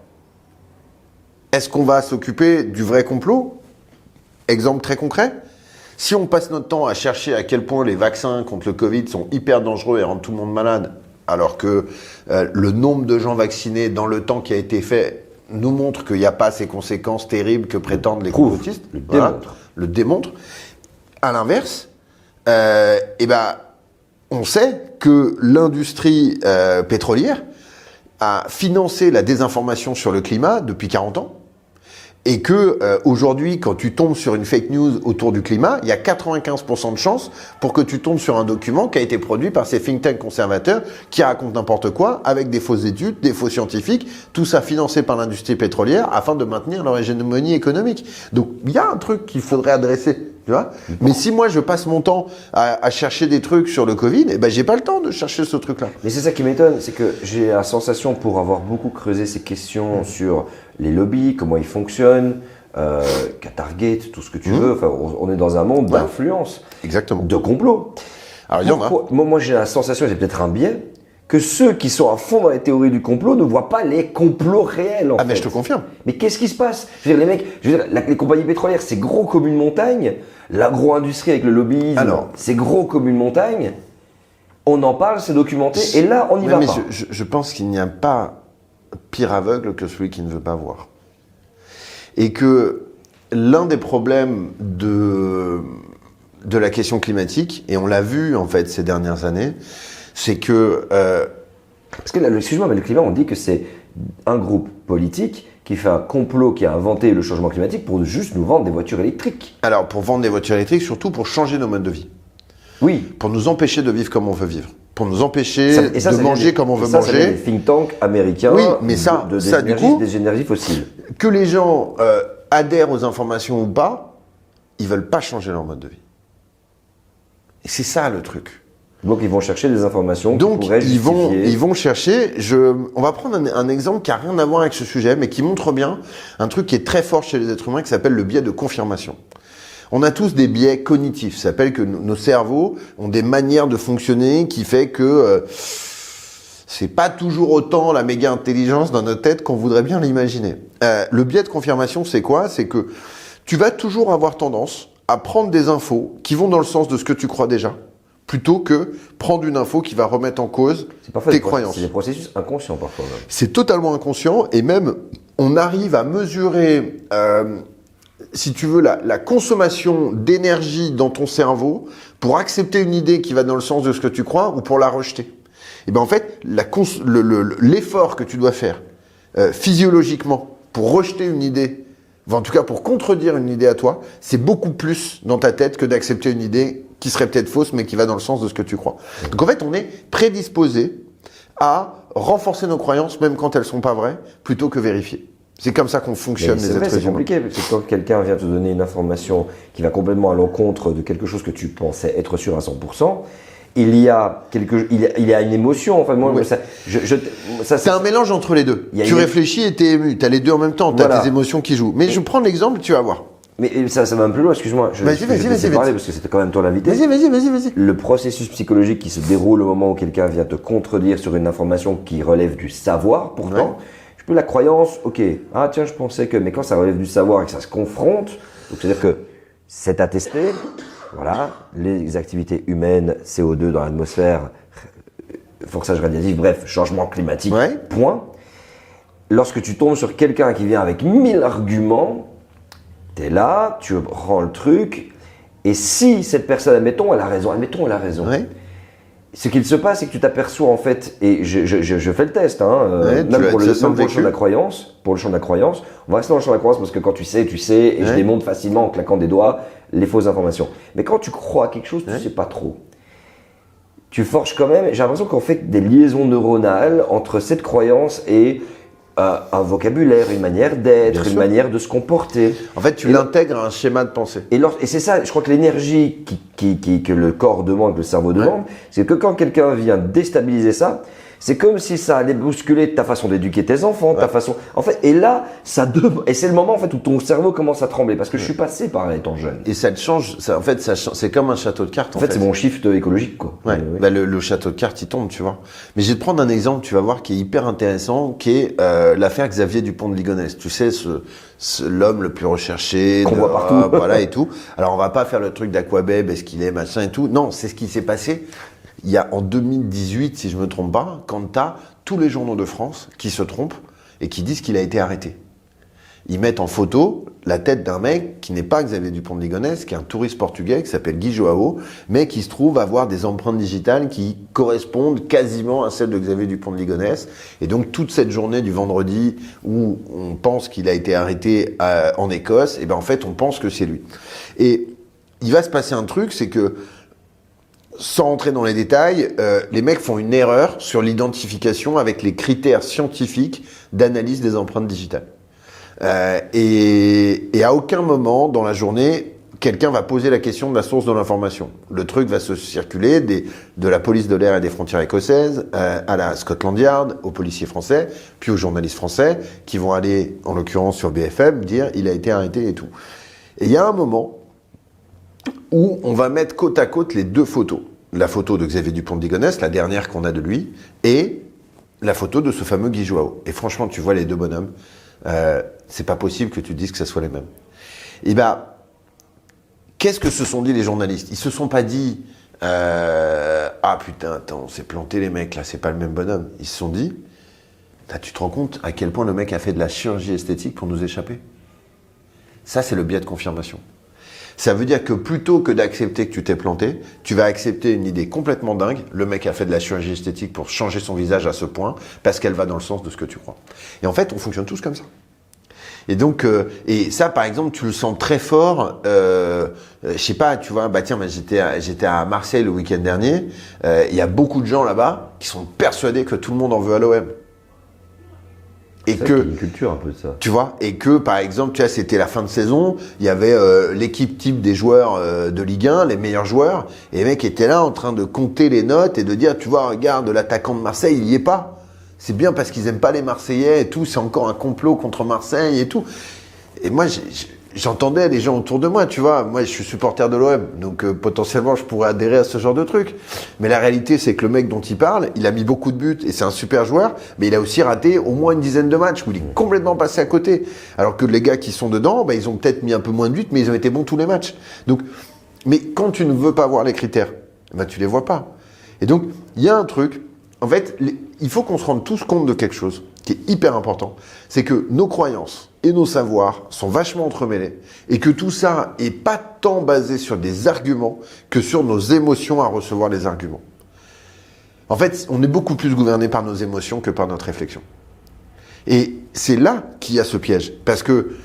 est-ce qu'on va s'occuper du vrai complot? Exemple très concret, si on passe notre temps à chercher à quel point les vaccins contre le Covid sont hyper dangereux et rendent tout le monde malade, alors que le nombre de gens vaccinés dans le temps qui a été fait nous montre qu'il n'y a pas ces conséquences terribles que prétendent les complotistes, le démontre. À l'inverse, on sait que l'industrie pétrolière a financé la désinformation sur le climat depuis 40 ans. Et que aujourd'hui, quand tu tombes sur une fake news autour du climat, il y a 95% de chances pour que tu tombes sur un document qui a été produit par ces think tanks conservateurs qui racontent n'importe quoi, avec des fausses études, des faux scientifiques, tout ça financé par l'industrie pétrolière afin de maintenir leur hégémonie économique. Donc il y a un truc qu'il faudrait adresser. Tu vois. Mais si moi je passe mon temps à chercher des trucs sur le Covid, j'ai pas le temps de chercher ce truc-là. Mais c'est ça qui m'étonne, c'est que j'ai la sensation, pour avoir beaucoup creusé ces questions sur les lobbies, comment ils fonctionnent, Qatargate, tout ce que tu veux, enfin, on est dans un monde d'influence, exactement, de complot. Alors il y en a. Moi j'ai la sensation, c'est peut-être un biais, que ceux qui sont à fond dans les théories du complot ne voient pas les complots réels. Mais je te confirme. Mais qu'est-ce qui se passe? Je veux dire, les mecs, les compagnies pétrolières, c'est gros comme une montagne. L'agro-industrie avec le lobbyisme, c'est gros comme une montagne. On en parle, c'est documenté, et là, on n'y va pas. Je pense qu'il n'y a pas pire aveugle que celui qui ne veut pas voir. Et que l'un des problèmes de la question climatique, et on l'a vu en fait ces dernières années, c'est que... Parce que là, excuse-moi, mais le climat, on dit que c'est un groupe politique qui fait un complot, qui a inventé le changement climatique pour juste nous vendre des voitures électriques. Alors, pour vendre des voitures électriques, surtout pour changer nos modes de vie. Oui. Pour nous empêcher de vivre comme on veut vivre. Pour nous empêcher de manger comme on veut manger. Ça, c'est des think tanks américains, oui, mais du coup, des énergies fossiles. Que les gens adhèrent aux informations ou pas, ils veulent pas changer leur mode de vie. Et c'est ça le truc. Donc ils vont chercher des informations qui pourraient justifier... ils vont chercher... On va prendre un exemple qui n'a rien à voir avec ce sujet, mais qui montre bien un truc qui est très fort chez les êtres humains, qui s'appelle le biais de confirmation. On a tous des biais cognitifs. Ça s'appelle que nos cerveaux ont des manières de fonctionner qui fait que c'est pas toujours autant la méga intelligence dans notre tête qu'on voudrait bien l'imaginer. Le biais de confirmation, c'est quoi? C'est que tu vas toujours avoir tendance à prendre des infos qui vont dans le sens de ce que tu crois déjà, plutôt que prendre une info qui va remettre en cause tes croyances. C'est des processus inconscients parfois. Même. C'est totalement inconscient, et même on arrive à mesurer, si tu veux, la consommation d'énergie dans ton cerveau pour accepter une idée qui va dans le sens de ce que tu crois ou pour la rejeter. Et bien en fait, l'effort que tu dois faire physiologiquement pour rejeter une idée, en tout cas pour contredire une idée à toi, c'est beaucoup plus dans ta tête que d'accepter une idée qui serait peut-être fausse, mais qui va dans le sens de ce que tu crois. Donc en fait, on est prédisposé à renforcer nos croyances, même quand elles sont pas vraies, plutôt que vérifier. C'est comme ça qu'on fonctionne, Mais les c'est vrai, êtres c'est humains. compliqué, parce que quand quelqu'un vient te donner une information qui va complètement à l'encontre de quelque chose que tu pensais être sûr à 100%, il y a une émotion. Enfin, moi, Oui. C'est un mélange entre les deux. Il y a Tu une- réfléchis et t'es ému. T'as les deux en même temps. T'as Voilà. tes émotions qui jouent. Mais je prends l'exemple, tu vas voir. Mais ça va un peu loin, excuse-moi. Je Vas-y, je vas-y, te vas-y, laisse vas-y. parler parce que c'était quand même toi l'invité. Vas-y. Le processus psychologique qui se déroule au moment où quelqu'un vient te contredire sur une information qui relève du savoir, pourtant, je peux la croyance, ok, ah tiens, je pensais que, mais quand ça relève du savoir et que ça se confronte, donc c'est-à-dire que c'est attesté, voilà, les activités humaines, CO2 dans l'atmosphère, forçage radiatif, bref, changement climatique, Ouais. point. Lorsque tu tombes sur quelqu'un qui vient avec 1000 arguments, t'es là, tu rends le truc, et si cette personne, admettons, elle a raison, Ouais. ce qu'il se passe, c'est que tu t'aperçois en fait, et je fais le test, Ouais, tu même l'as- pour ça le semble champ de vécu. la croyance, on va rester dans le champ de la croyance parce que quand tu sais, et je Ouais. démontre facilement en claquant des doigts les fausses informations. Mais quand tu crois à quelque chose, tu sais pas trop. Tu forges quand même, j'ai l'impression qu'on fait des liaisons neuronales entre cette croyance et un vocabulaire, une manière d'être, Bien une sûr. manière de se comporter. En fait, tu Et- l'intègres à un schéma de pensée. Et c'est ça, je crois que l'énergie que le corps demande, que le cerveau demande, c'est que quand quelqu'un vient déstabiliser ça, c'est comme si ça allait bousculer ta façon d'éduquer tes enfants, ta façon. En fait, et là, et c'est le moment en fait où ton cerveau commence à trembler parce que je suis passé par là étant jeune. Et ça te change. En fait, c'est comme un château de cartes. En fait, c'est mon shift écologique, quoi. Ouais, Oui. bah le château de cartes, il tombe, tu vois. Mais je vais te prendre un exemple, tu vas voir, qui est hyper intéressant, qui est l'affaire Xavier Dupont de Ligonnès. Tu sais, l'homme le plus recherché, Qu'on voit partout. voilà et tout. Alors, on va pas faire le truc d'Aquabeb, est-ce qu'il est machin et tout. Non, c'est ce qui s'est passé il y a en 2018, si je me trompe pas, quand t'as tous les journaux de France qui se trompent et qui disent qu'il a été arrêté. Ils mettent en photo la tête d'un mec qui n'est pas Xavier Dupont de Ligonnès, qui est un touriste portugais qui s'appelle Guy Joao, mais qui se trouve avoir des empreintes digitales qui correspondent quasiment à celles de Xavier Dupont de Ligonnès. Et donc toute cette journée du vendredi où on pense qu'il a été arrêté en Écosse, et ben en fait on pense que c'est lui. Et il va se passer un truc, c'est que sans rentrer dans les détails, les mecs font une erreur sur l'identification avec les critères scientifiques d'analyse des empreintes digitales. Et à aucun moment dans la journée, quelqu'un va poser la question de la source de l'information. Le truc va se circuler de la police de l'air et des frontières écossaises à la Scotland Yard, aux policiers français, puis aux journalistes français qui vont aller, en l'occurrence sur BFM, dire il a été arrêté et tout. Et il y a un moment où on va mettre côte à côte les deux photos. La photo de Xavier Dupont de Ligonnès, la dernière qu'on a de lui, et la photo de ce fameux Guy Joao. Et franchement, tu vois les deux bonhommes, c'est pas possible que tu dises que ce soit les mêmes. Et bah, qu'est-ce que se sont dit les journalistes? Ils se sont pas dit ah putain, attends, on s'est planté les mecs, là, c'est pas le même bonhomme. Ils se sont dit, tu te rends compte à quel point le mec a fait de la chirurgie esthétique pour nous échapper? Ça, c'est le biais de confirmation. Ça veut dire que plutôt que d'accepter que tu t'es planté, tu vas accepter une idée complètement dingue. Le mec a fait de la chirurgie esthétique pour changer son visage à ce point, parce qu'elle va dans le sens de ce que tu crois. Et en fait, on fonctionne tous comme ça. Et donc, et ça, par exemple, tu le sens très fort. Je sais pas, tu vois, bah tiens, j'étais à Marseille le week-end dernier. Il y a beaucoup de gens là-bas qui sont persuadés que tout le monde en veut à l'OM. Et C'est vrai qu'il y a une culture un peu de ça. tu vois, et que par exemple, tu vois, c'était la fin de saison, il y avait l'équipe type des joueurs de Ligue 1, les meilleurs joueurs, et les mecs étaient là en train de compter les notes et de dire, tu vois, regarde, l'attaquant de Marseille, il y est pas. C'est bien parce qu'ils aiment pas les Marseillais et tout, c'est encore un complot contre Marseille et tout. Et moi, j'entendais les gens autour de moi, tu vois. Moi, je suis supporter de l'OM, donc potentiellement, je pourrais adhérer à ce genre de truc. Mais la réalité, c'est que le mec dont il parle, il a mis beaucoup de buts et c'est un super joueur, mais il a aussi raté au moins une dizaine de matchs où il est complètement passé à côté. Alors que les gars qui sont dedans, bah, ils ont peut-être mis un peu moins de buts, mais ils ont été bons tous les matchs. Donc, mais quand tu ne veux pas voir les critères, bah, tu les vois pas. Et donc, il y a un truc. En fait, il faut qu'on se rende tous compte de quelque chose qui est hyper important. C'est que nos croyances et nos savoirs sont vachement entremêlés et que tout ça est pas tant basé sur des arguments que sur nos émotions à recevoir les arguments. En fait, on est beaucoup plus gouverné par nos émotions que par notre réflexion. Et c'est là qu'il y a ce piège. Parce que,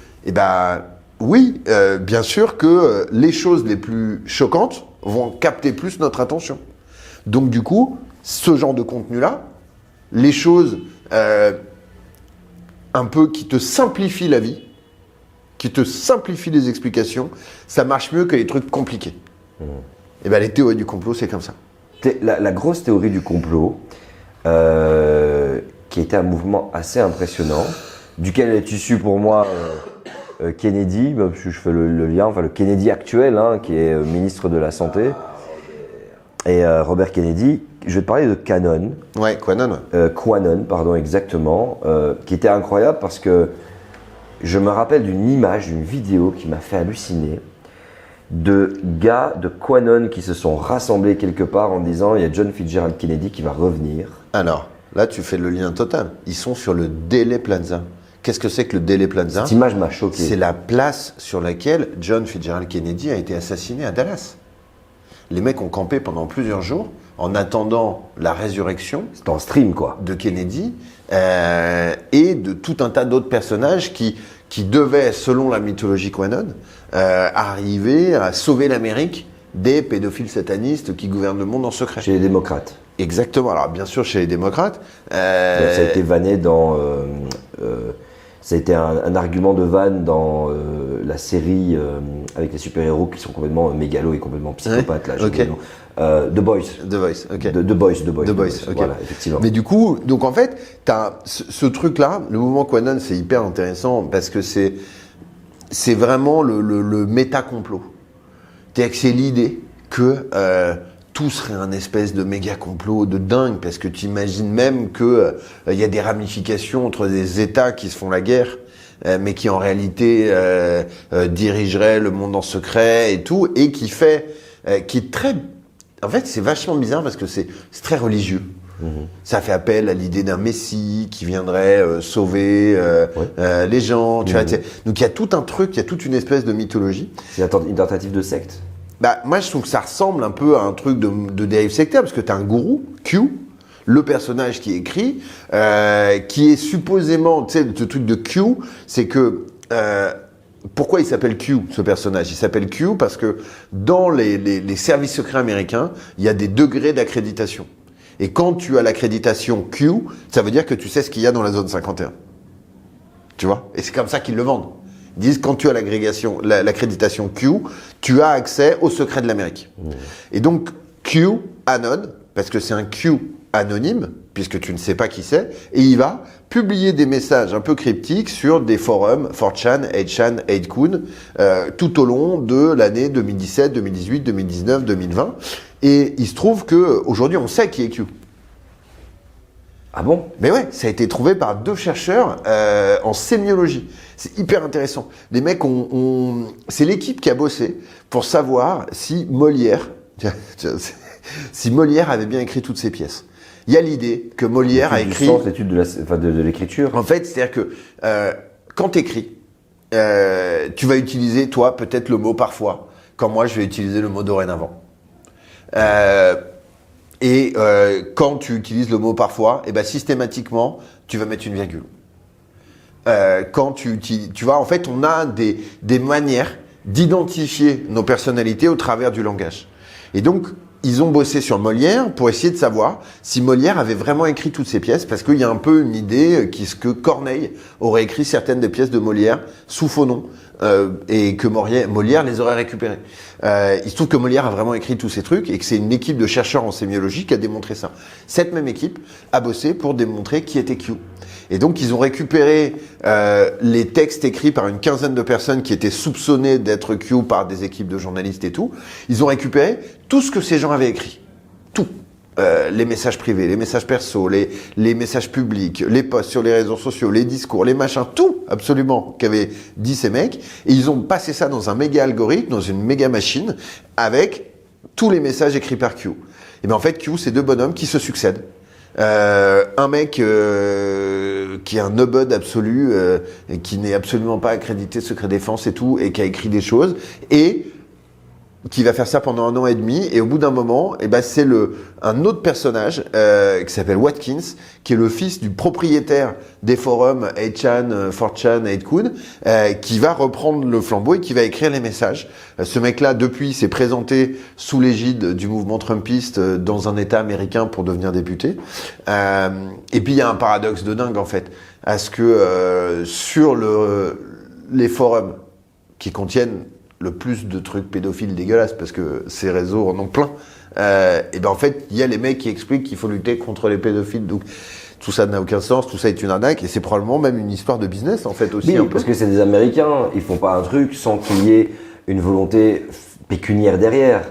oui, bien sûr que les choses les plus choquantes vont capter plus notre attention. Donc du coup, ce genre de contenu-là, les choses un peu qui te simplifient la vie, qui te simplifient les explications, ça marche mieux que les trucs compliqués. Et les théories du complot, c'est comme ça. La grosse théorie du complot, qui était un mouvement assez impressionnant, duquel est issu pour moi Kennedy, même si je fais le lien, enfin le Kennedy actuel, qui est ministre de la Santé, et Robert Kennedy. Je vais te parler de Qanon. Ouais, Qanon. Qanon, pardon, exactement, qui était incroyable parce que je me rappelle d'une image, d'une vidéo qui m'a fait halluciner, de gars de Qanon qui se sont rassemblés quelque part en disant il y a John Fitzgerald Kennedy qui va revenir. Alors, là tu fais le lien total. Ils sont sur le Dealey Plaza. Qu'est-ce que c'est que le Dealey Plaza? Cette image m'a choqué. C'est la place sur laquelle John Fitzgerald Kennedy a été assassiné à Dallas. Les mecs ont campé pendant plusieurs jours en attendant la résurrection. C'est en stream, quoi. De Kennedy et de tout un tas d'autres personnages qui devaient, selon la mythologie Qanon, arriver à sauver l'Amérique des pédophiles satanistes qui gouvernent le monde en secret. Chez les démocrates. Exactement. Alors, bien sûr, chez les démocrates. Ça a été vanné dans... ça a été un argument de vanne dans la série avec les super-héros qui sont complètement mégalos et complètement psychopathes. Là, okay. The Boys. The Voice, ok. The Boys, ok. Voilà, effectivement. Mais du coup, donc en fait, t'as ce truc-là, le mouvement Qanon, c'est hyper intéressant parce que c'est vraiment le méta-complot. C'est que c'est l'idée que tout serait un espèce de méga complot de dingue, parce que tu imagines même que y a des ramifications entre des États qui se font la guerre, mais qui en réalité dirigeraient le monde en secret et tout, et qui est très... En fait, c'est vachement bizarre parce que c'est très religieux. Ça fait appel à l'idée d'un messie qui viendrait sauver les gens. Tu vois, donc il y a tout un truc, il y a toute une espèce de mythologie. C'est une tentative de secte. Moi, je trouve que ça ressemble un peu à un truc de dérive sectaire, parce que tu as un gourou, Q, le personnage qui écrit, qui est supposément, tu sais, ce truc de Q, c'est que... pourquoi il s'appelle Q, ce personnage? Il s'appelle Q parce que dans les services secrets américains, il y a des degrés d'accréditation. Et quand tu as l'accréditation Q, ça veut dire que tu sais ce qu'il y a dans la zone 51. Tu vois? Et c'est comme ça qu'ils le vendent. Ils disent quand tu as l'accréditation Q, tu as accès au secret de l'Amérique. Et donc Q, anon, parce que c'est un Q anonyme, puisque tu ne sais pas qui c'est, et il va publier des messages un peu cryptiques sur des forums, 4chan, 8chan, 8kun, tout au long de l'année 2017, 2018, 2019, 2020. Et il se trouve qu'aujourd'hui, on sait qui est Q. Ah bon? Mais ouais, ça a été trouvé par 2 chercheurs en sémiologie. C'est hyper intéressant. Les mecs c'est l'équipe qui a bossé pour savoir si Molière avait bien écrit toutes ses pièces. Il y a l'idée que Molière a écrit... L'étude de l'écriture. En fait, c'est-à-dire que quand tu écris, tu vas utiliser, toi, peut-être le mot parfois, quand moi, je vais utiliser le mot dorénavant. Quand tu utilises le mot parfois, systématiquement, tu vas mettre une virgule. Quand tu vois, en fait, on a des manières d'identifier nos personnalités au travers du langage. Et donc, ils ont bossé sur Molière pour essayer de savoir si Molière avait vraiment écrit toutes ses pièces, parce qu'il y a un peu une idée que Corneille aurait écrit certaines des pièces de Molière sous faux nom, et que Molière les aurait récupérées. Il se trouve que Molière a vraiment écrit tous ces trucs et que c'est une équipe de chercheurs en sémiologie qui a démontré ça. Cette même équipe a bossé pour démontrer qui était Q. Et donc, ils ont récupéré les textes écrits par une quinzaine de personnes qui étaient soupçonnées d'être Q par des équipes de journalistes et tout. Ils ont récupéré tout ce que ces gens avaient écrit. Tout. Les messages privés, les messages perso, les messages publics, les posts sur les réseaux sociaux, les discours, les machins, tout, absolument, qu'avaient dit ces mecs. Et ils ont passé ça dans un méga algorithme, dans une méga machine, avec tous les messages écrits par Q. Et bien en fait, Q, c'est 2 bonhommes qui se succèdent. Un mec qui est un nobody absolu, et qui n'est absolument pas accrédité secret défense et tout, et qui a écrit des choses, et qui va faire ça pendant 1 an et demi, et au bout d'un moment, eh ben c'est un autre personnage qui s'appelle Watkins, qui est le fils du propriétaire des forums 8chan, 4chan, 8kun, qui va reprendre le flambeau et qui va écrire les messages. Ce mec-là, depuis, s'est présenté sous l'égide du mouvement trumpiste dans un État américain pour devenir député. Et puis il y a un paradoxe de dingue en fait, à ce que sur les forums qui contiennent le plus de trucs pédophiles dégueulasses, parce que ces réseaux en ont plein, et ben en fait, il y a les mecs qui expliquent qu'il faut lutter contre les pédophiles. Donc, tout ça n'a aucun sens, tout ça est une arnaque, et c'est probablement même une histoire de business, en fait, aussi. Oui, parce que c'est des Américains, ils font pas un truc sans qu'il y ait une volonté pécuniaire derrière.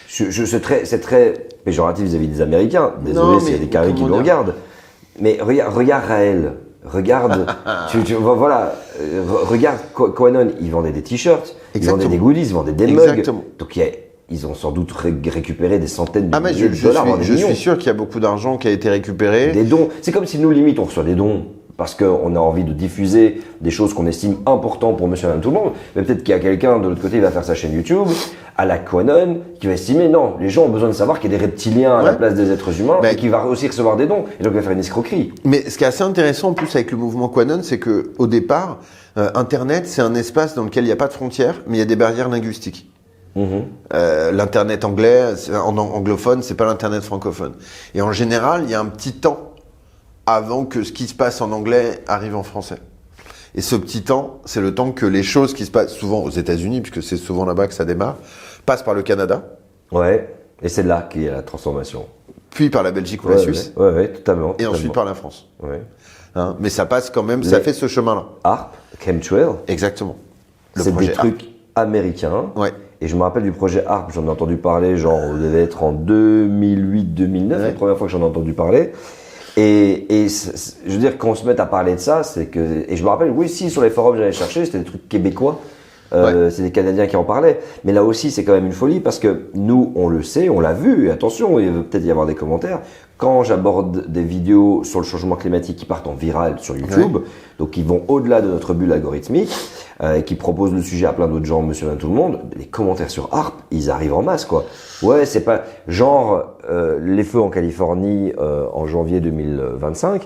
C'est très péjoratif vis-à-vis des Américains. Désolé s'il y a des carrés qui nous regardent. Mais regarde Raël. Regarde, voilà, regarde Quanon, ils vendaient des t-shirts, ils vendaient des goodies, ils vendaient des mugs. Donc ils ont sans doute récupéré des centaines de milliers de dollars, voire des millions. Je suis sûr qu'il y a beaucoup d'argent qui a été récupéré. Des dons. C'est comme si nous, limite, on reçoit des dons parce qu'on a envie de diffuser des choses qu'on estime importantes pour monsieur et madame tout le monde. Mais peut-être qu'il y a quelqu'un de l'autre côté qui va faire sa chaîne YouTube, à la Quanon, qui va estimer, non, les gens ont besoin de savoir qu'il y a des reptiliens à la place des êtres humains, et qui va aussi recevoir des dons. Et donc il va faire une escroquerie. Mais ce qui est assez intéressant en plus avec le mouvement Quanon, c'est que au départ, Internet, c'est un espace dans lequel il n'y a pas de frontières, mais il y a des barrières linguistiques. L'internet anglais, anglophone, c'est pas l'internet francophone. Et en général, il y a un petit temps avant que ce qui se passe en anglais arrive en français. Et ce petit temps, c'est le temps que les choses qui se passent souvent aux États-Unis, puisque c'est souvent là-bas que ça démarre, passent par le Canada. Ouais. Et c'est là qu'il y a la transformation. Puis par la Belgique ou la Suisse. Ouais, totalement. Et ensuite par la France. Ouais. Hein, mais ça passe quand même, ça fait ce chemin-là. ARP, Chemtrail. Exactement. C'est des trucs américains. Ouais. Et je me rappelle du projet ARP, j'en ai entendu parler, genre, on devait être en 2008-2009, la première fois que j'en ai entendu parler. Et je veux dire, quand on se met à parler de ça, c'est que... Et je me rappelle, oui, si, sur les forums, j'allais chercher, c'était des trucs québécois. C'est des Canadiens qui en parlaient. Mais là aussi, c'est quand même une folie parce que nous, on le sait, on l'a vu, et attention, il va peut-être y avoir des commentaires. Quand j'aborde des vidéos sur le changement climatique qui partent en viral sur YouTube, donc qui vont au-delà de notre bulle algorithmique, qui proposent le sujet à plein d'autres gens, monsieur et tout le monde, les commentaires sur ARP, ils arrivent en masse, quoi. Ouais, c'est pas genre les feux en Californie en janvier 2025.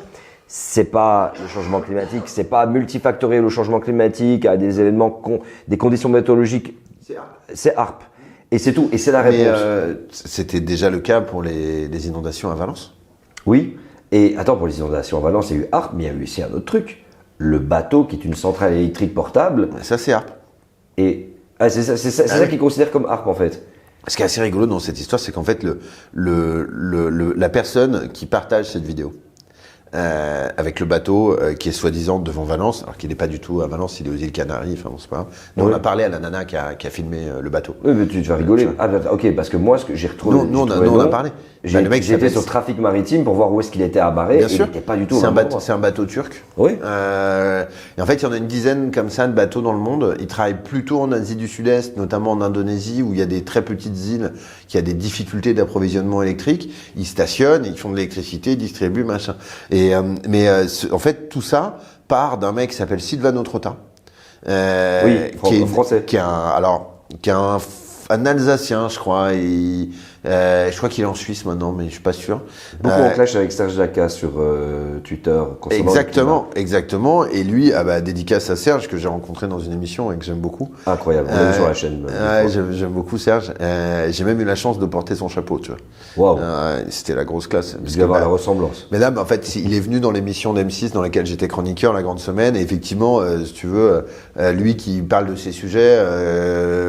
C'est pas le changement climatique, c'est pas multifactoriel au changement climatique, à des événements, des conditions météorologiques. C'est ARP. Et c'est tout. Et c'est la réponse. Mais c'était déjà le cas pour les inondations à Valence. Oui. Et attends, pour les inondations à Valence, il y a eu ARP, mais il y a eu aussi un autre truc. Le bateau qui est une centrale électrique portable. Ça, c'est ARP. Et c'est ça qu'ils considèrent comme ARP, en fait. Ce qui est assez rigolo dans cette histoire, c'est qu'en fait, la personne qui partage cette vidéo, avec le bateau qui est soi-disant devant Valence, alors qu'il n'est pas du tout à Valence, il est aux îles Canaries, enfin bon, c'est pas grave. Mais on a parlé à la nana qui a filmé le bateau. Oui, mais tu vas rigoler. Ok, parce que moi, ce que j'ai retrouvé... Nous, on a parlé. Le mec, j'étais sur Trafic Maritime pour voir où est-ce qu'il était amarré. Bien et sûr. il n'était pas du tout C'est un bateau turc. Oui. Et en fait, il y en a une dizaine comme ça de bateaux dans le monde. Ils travaillent plutôt en Asie du Sud-Est, notamment en Indonésie, où il y a des très petites îles qui a des difficultés d'approvisionnement électrique. Ils stationnent, ils font de l'électricité, ils distribuent, machin. En fait, tout ça part d'un mec qui s'appelle Silvano Trotta. Français. Qui est un Alsacien, je crois. Je crois qu'il est en Suisse maintenant, mais je suis pas sûr. Beaucoup en clash avec Serge Jacquat sur Twitter. Exactement. Et lui, dédicace à Serge, que j'ai rencontré dans une émission et que j'aime beaucoup. Incroyable, on l'a vu sur la chaîne. J'aime beaucoup Serge. J'ai même eu la chance de porter son chapeau, tu vois. Wow. C'était la grosse classe. Il doit avoir la ressemblance. Mais là, en fait, il est venu dans l'émission d'M6 dans laquelle j'étais chroniqueur, La Grande Semaine. Et effectivement, si tu veux, lui qui parle de ces sujets,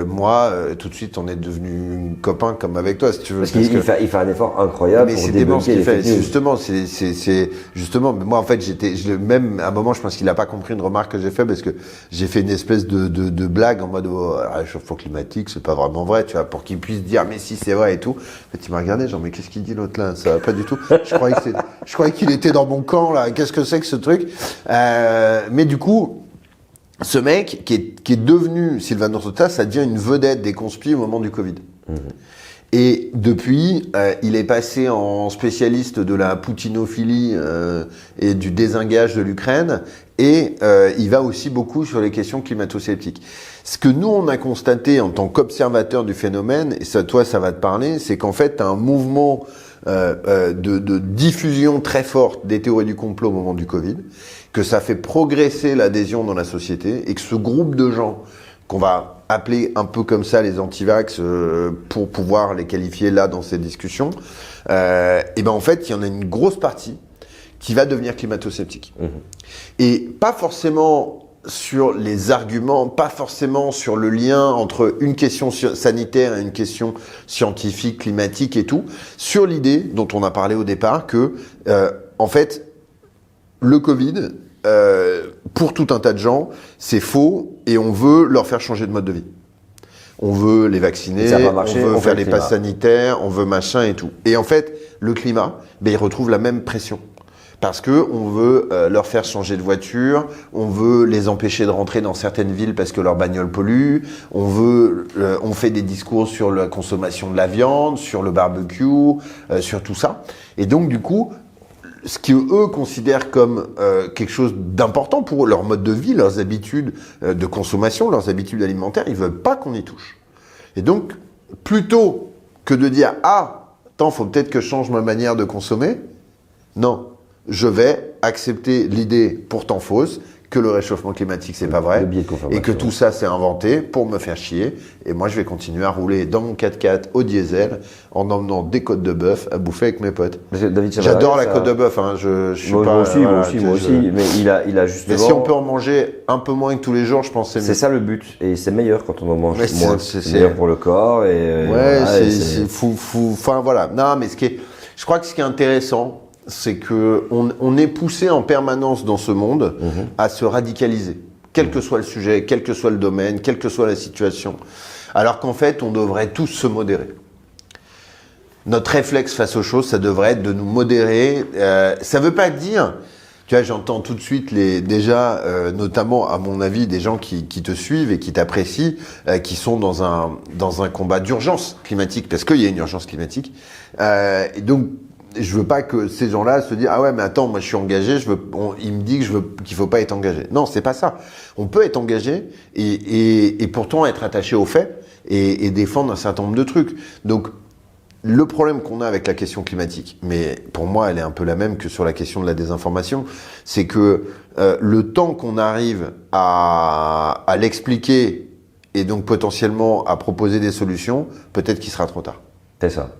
moi, tout de suite, on est devenu copains comme avec toi. Tu veux, parce qu'il fait un effort incroyable pour débunker les fake news. Justement, mais moi en fait même à un moment je pense qu'il a pas compris une remarque que j'ai fait parce que j'ai fait une espèce de blague en mode réchauffement climatique, c'est pas vraiment vrai, tu vois, pour qu'il puisse dire mais si c'est vrai et tout. En fait, il m'a regardé genre mais qu'est-ce qu'il dit l'autre là, ça va pas du tout. Je croyais qu'il était dans mon camp là, qu'est-ce que c'est que ce truc. Mais du coup, ce mec qui est devenu Silvano Trotta, ça devient une vedette des conspis au moment du Covid. Et depuis, il est passé en spécialiste de la poutinophilie et du désengage de l'Ukraine. et il va aussi beaucoup sur les questions climato-sceptiques. Ce que nous, on a constaté en tant qu'observateur du phénomène, et ça, toi, ça va te parler, c'est qu'en fait, tu as un mouvement de diffusion très forte des théories du complot au moment du Covid, que ça fait progresser l'adhésion dans la société, et que ce groupe de gens qu'on va appeler un peu comme ça les antivax pour pouvoir les qualifier là dans ces discussions, et ben en fait, il y en a une grosse partie qui va devenir climato-sceptique. Et pas forcément sur les arguments, pas forcément sur le lien entre une question sanitaire et une question scientifique, climatique et tout, sur l'idée dont on a parlé au départ que, en fait, le Covid, pour tout un tas de gens, c'est faux et on veut leur faire changer de mode de vie. On veut les vacciner, on veut faire les passes sanitaires, on veut machin et tout. Et en fait, le climat, ben, il retrouve la même pression. Parce que on veut leur faire changer de voiture, on veut les empêcher de rentrer dans certaines villes parce que leur bagnole pollue, on fait des discours sur la consommation de la viande, sur le barbecue, sur tout ça. Et donc du coup, ce qu'eux considèrent comme quelque chose d'important pour eux, leur mode de vie, leurs habitudes de consommation, leurs habitudes alimentaires, ils veulent pas qu'on y touche. Et donc, plutôt que de dire « Ah, attends, faut peut-être que je change ma manière de consommer », non. Je vais accepter l'idée pourtant fausse que le réchauffement climatique c'est pas vrai et que tout ça c'est inventé pour me faire chier et moi je vais continuer à rouler dans mon 4x4 au diesel en emmenant des côtes de bœuf à bouffer avec mes potes. David, j'adore la côte de bœuf, hein. Je suis moi, pas moi aussi, mais il a justement. Mais si on peut en manger un peu moins que tous les jours, je pense que c'est mieux. C'est ça le but et c'est meilleur quand on en mange moins. C'est meilleur pour le corps et ouais, voilà, c'est fou. Enfin voilà. Non, mais je crois que ce qui est intéressant, c'est que on est poussé en permanence dans ce monde à se radicaliser, quel que soit le sujet, quel que soit le domaine, quelle que soit la situation, alors qu'en fait, on devrait tous se modérer. Notre réflexe face aux choses, ça devrait être de nous modérer. Ça veut pas dire, tu vois, j'entends tout de suite notamment à mon avis, des gens qui te suivent et qui t'apprécient, qui sont dans un combat d'urgence climatique, parce qu'il y a une urgence climatique. Et donc, je veux pas que ces gens-là se disent ah ouais mais attends moi je suis engagé il me dit qu'il faut pas être engagé. Non, c'est pas ça. On peut être engagé et pourtant être attaché aux faits et défendre un certain nombre de trucs. Donc le problème qu'on a avec la question climatique, mais pour moi elle est un peu la même que sur la question de la désinformation, c'est que le temps qu'on arrive à l'expliquer et donc potentiellement à proposer des solutions, peut-être qu'il sera trop tard. C'est ça.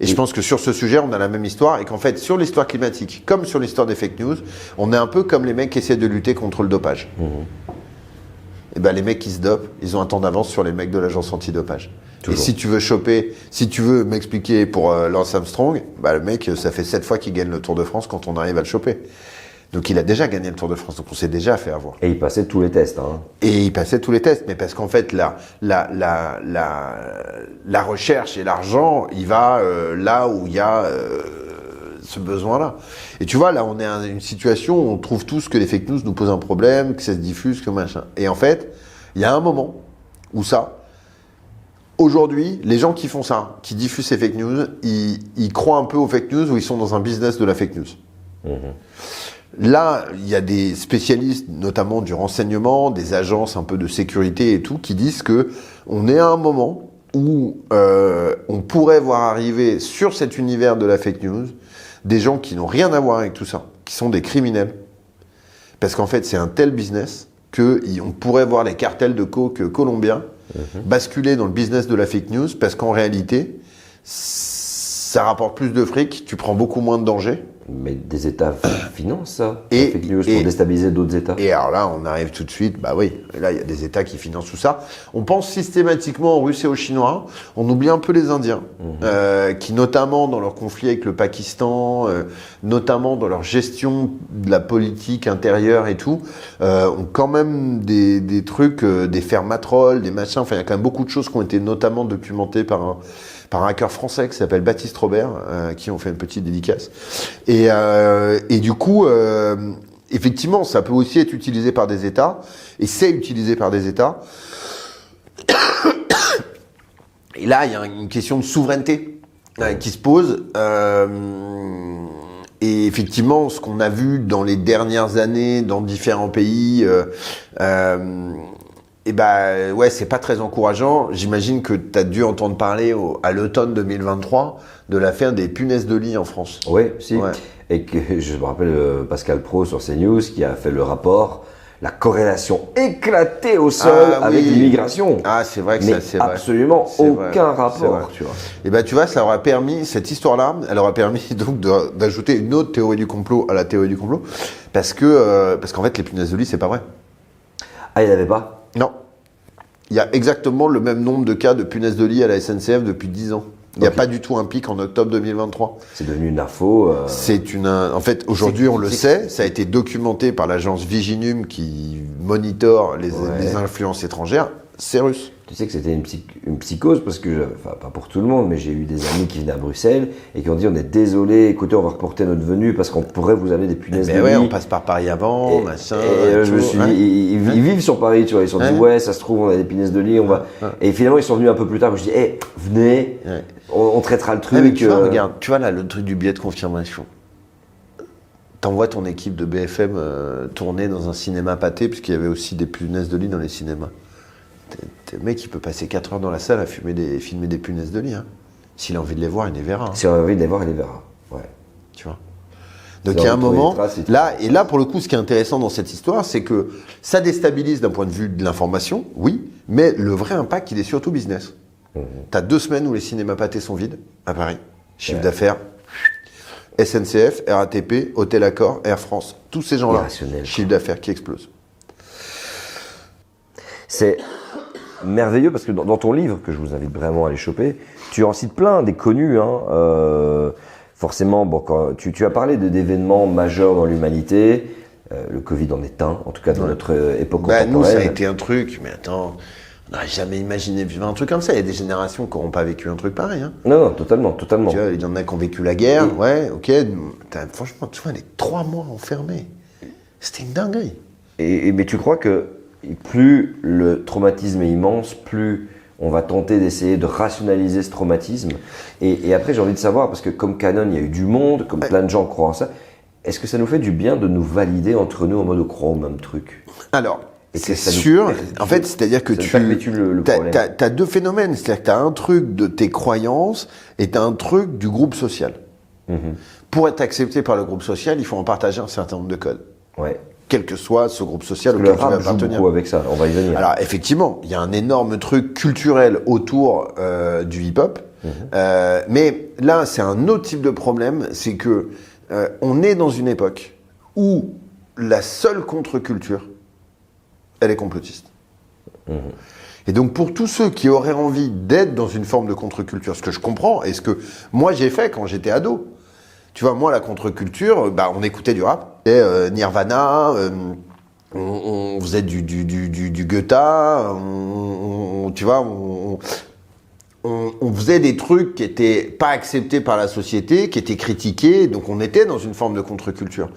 Et je pense que sur ce sujet, on a la même histoire et qu'en fait, sur l'histoire climatique, comme sur l'histoire des fake news, on est un peu comme les mecs qui essaient de lutter contre le dopage. Et ben, les mecs qui se dopent, ils ont un temps d'avance sur les mecs de l'agence antidopage. Toujours. Et si tu veux m'expliquer pour Lance Armstrong, bah, le mec, ça fait 7 fois qu'il gagne le Tour de France quand on arrive à le choper. Donc il a déjà gagné le Tour de France, donc on s'est déjà fait avoir. Et il passait tous les tests. Hein. Et il passait tous les tests, mais parce qu'en fait la recherche et l'argent, il va là où il y a ce besoin-là. Et tu vois, là on est dans une situation où on trouve tous que les fake news nous posent un problème, que ça se diffuse, que machin. Et en fait, il y a un moment où aujourd'hui, les gens qui font ça, qui diffusent ces fake news, ils croient un peu aux fake news ou ils sont dans un business de la fake news. Là, il y a des spécialistes, notamment du renseignement, des agences un peu de sécurité et tout, qui disent que on est à un moment où on pourrait voir arriver sur cet univers de la fake news des gens qui n'ont rien à voir avec tout ça, qui sont des criminels. Parce qu'en fait, c'est un tel business qu'on pourrait voir les cartels de coke colombiens basculer dans le business de la fake news, parce qu'en réalité, ça rapporte plus de fric, tu prends beaucoup moins de danger. Mais des États financent ça, fake news pour déstabiliser d'autres États. Et alors là, on arrive tout de suite, bah oui, là il y a des États qui financent tout ça. On pense systématiquement aux Russes et aux Chinois, on oublie un peu les Indiens, qui notamment dans leur conflit avec le Pakistan, notamment dans leur gestion de la politique intérieure et tout, ont quand même des trucs, des fermatrolles, des machins, enfin il y a quand même beaucoup de choses qui ont été notamment documentées par un hacker français qui s'appelle Baptiste Robert, qui ont fait une petite dédicace. Et du coup, effectivement, ça peut aussi être utilisé par des États, et c'est utilisé par des États. Et là, il y a une question de souveraineté qui se pose. et effectivement, ce qu'on a vu dans les dernières années dans différents pays, et ben ouais, c'est pas très encourageant. J'imagine que tu as dû entendre parler à l'automne 2023 de l'affaire des punaises de lit en France. Oui, si. Ouais. Et que je me rappelle Pascal Pro sur CNews qui a fait le rapport, la corrélation éclatée au sol avec l'immigration. Ah, c'est vrai que mais c'est vrai. absolument C'est vrai. aucun C'est rapport, vrai. tu vois. Et ben tu vois, ça aura permis, cette histoire-là, elle aura permis donc d'ajouter une autre théorie du complot à la théorie du complot, parce qu'en fait les punaises de lit c'est pas vrai. Ah, il n'y en avait pas? Non. Il y a exactement le même nombre de cas de punaises de lit à la SNCF depuis 10 ans. Il n'y a pas du tout un pic en octobre 2023. C'est devenu une info. En fait, aujourd'hui, on le sait, ça a été documenté par l'agence Viginum qui monitore les influences étrangères. C'est russe. Tu sais que c'était une psychose parce que, enfin pas pour tout le monde, mais j'ai eu des amis qui venaient à Bruxelles et qui ont dit on est désolé, écoutez, on va reporter notre venue parce qu'on pourrait vous amener des punaises de lit. On passe par Paris avant, machin. Et je me suis dit, ils vivent sur Paris, tu vois, ils se sont dit ouais, ça se trouve, on a des punaises de lit, on va. Et finalement, ils sont venus un peu plus tard. Je me suis dit, venez, on traitera le truc. Mais tu vois, regarde, tu vois là, le truc du billet de confirmation. T'envoies ton équipe de BFM tourner dans un cinéma pâté, puisqu'il y avait aussi des punaises de lit dans les cinémas. Le mec, il peut passer 4 heures dans la salle à filmer des punaises de lit. Hein. S'il a envie de les voir, il les verra. Hein. S'il a envie de les voir, il les verra. Ouais. Tu vois. Donc il y a un moment, là pour le coup, ce qui est intéressant dans cette histoire, c'est que ça déstabilise d'un point de vue de l'information, oui, mais le vrai impact, il est surtout business. T'as 2 semaines où les cinémas pâtés sont vides, à Paris. Chiffre d'affaires, SNCF, RATP, Hôtel Accor, Air France, tous ces gens-là, chiffre d'affaires qui explose. C'est merveilleux parce que dans ton livre, que je vous invite vraiment à aller choper, tu en cites plein, des connus. Forcément, quand tu as parlé d'événements majeurs dans l'humanité. Le Covid en est un, en tout cas dans notre époque contemporaine. Nous, ça a été un truc, mais attends, on n'aurait jamais imaginé vivre un truc comme ça. Il y a des générations qui n'auront pas vécu un truc pareil. Hein. Non, totalement. Tu vois, il y en a qui ont vécu la guerre, ok. Franchement, tu vois, les 3 mois enfermés, c'était une dinguerie. Mais tu crois que plus le traumatisme est immense, plus on va tenter d'essayer de rationaliser ce traumatisme. Et après, j'ai envie de savoir, parce que comme Canon, il y a eu du monde, comme plein de gens croient en ça, est-ce que ça nous fait du bien de nous valider entre nous en mode croire au même truc? Alors, c'est sûr. En fait, c'est-à-dire que tu as 2 phénomènes. C'est-à-dire que tu as un truc de tes croyances et tu as un truc du groupe social. Pour être accepté par le groupe social, il faut en partager un certain nombre de codes. Ouais. Quel que soit ce groupe social auquel tu vas appartenir. Beaucoup avec ça, on va y venir. Alors effectivement, il y a un énorme truc culturel autour du hip-hop, mais là c'est un autre type de problème, c'est que on est dans une époque où la seule contre-culture, elle est complotiste. Et donc pour tous ceux qui auraient envie d'être dans une forme de contre-culture, ce que je comprends et ce que moi j'ai fait quand j'étais ado. Tu vois, moi, la contre-culture, on écoutait du rap, Nirvana, on faisait du Goethe, tu vois, on faisait des trucs qui étaient pas acceptés par la société, qui étaient critiqués, donc on était dans une forme de contre-culture.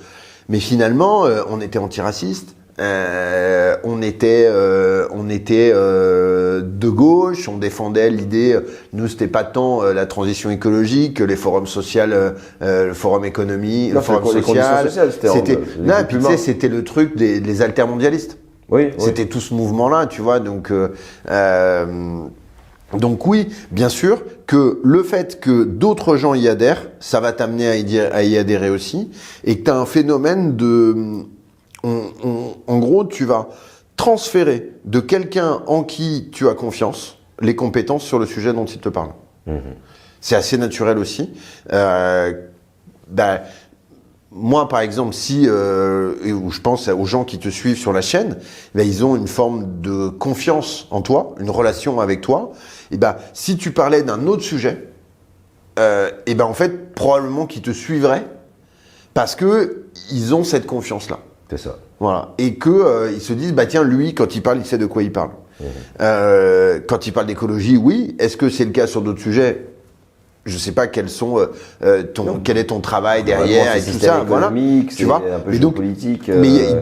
Mais finalement, on était antiraciste. On était de gauche, on défendait l'idée, nous c'était pas tant la transition écologique que les forums sociaux, le forum économie, le forum social, c'était le truc des altermondialistes. Oui. C'était tout ce mouvement-là, tu vois, donc oui, bien sûr que le fait que d'autres gens y adhèrent, ça va t'amener à y adhérer aussi, et que tu as un phénomène de... En gros, tu vas transférer de quelqu'un en qui tu as confiance les compétences sur le sujet dont il te parle. C'est assez naturel aussi. Moi, par exemple, où je pense aux gens qui te suivent sur la chaîne, ils ont une forme de confiance en toi, une relation avec toi. Et si tu parlais d'un autre sujet, en fait, probablement qu'ils te suivraient parce que ils ont cette confiance-là. C'est ça. Voilà. Et ils se disent, tiens, lui, quand il parle, il sait de quoi il parle. Quand il parle d'écologie, oui. Est-ce que c'est le cas sur d'autres sujets? Je sais pas quels sont quel est ton travail derrière et tout ça. Voilà. Tu vois. Un peu politique.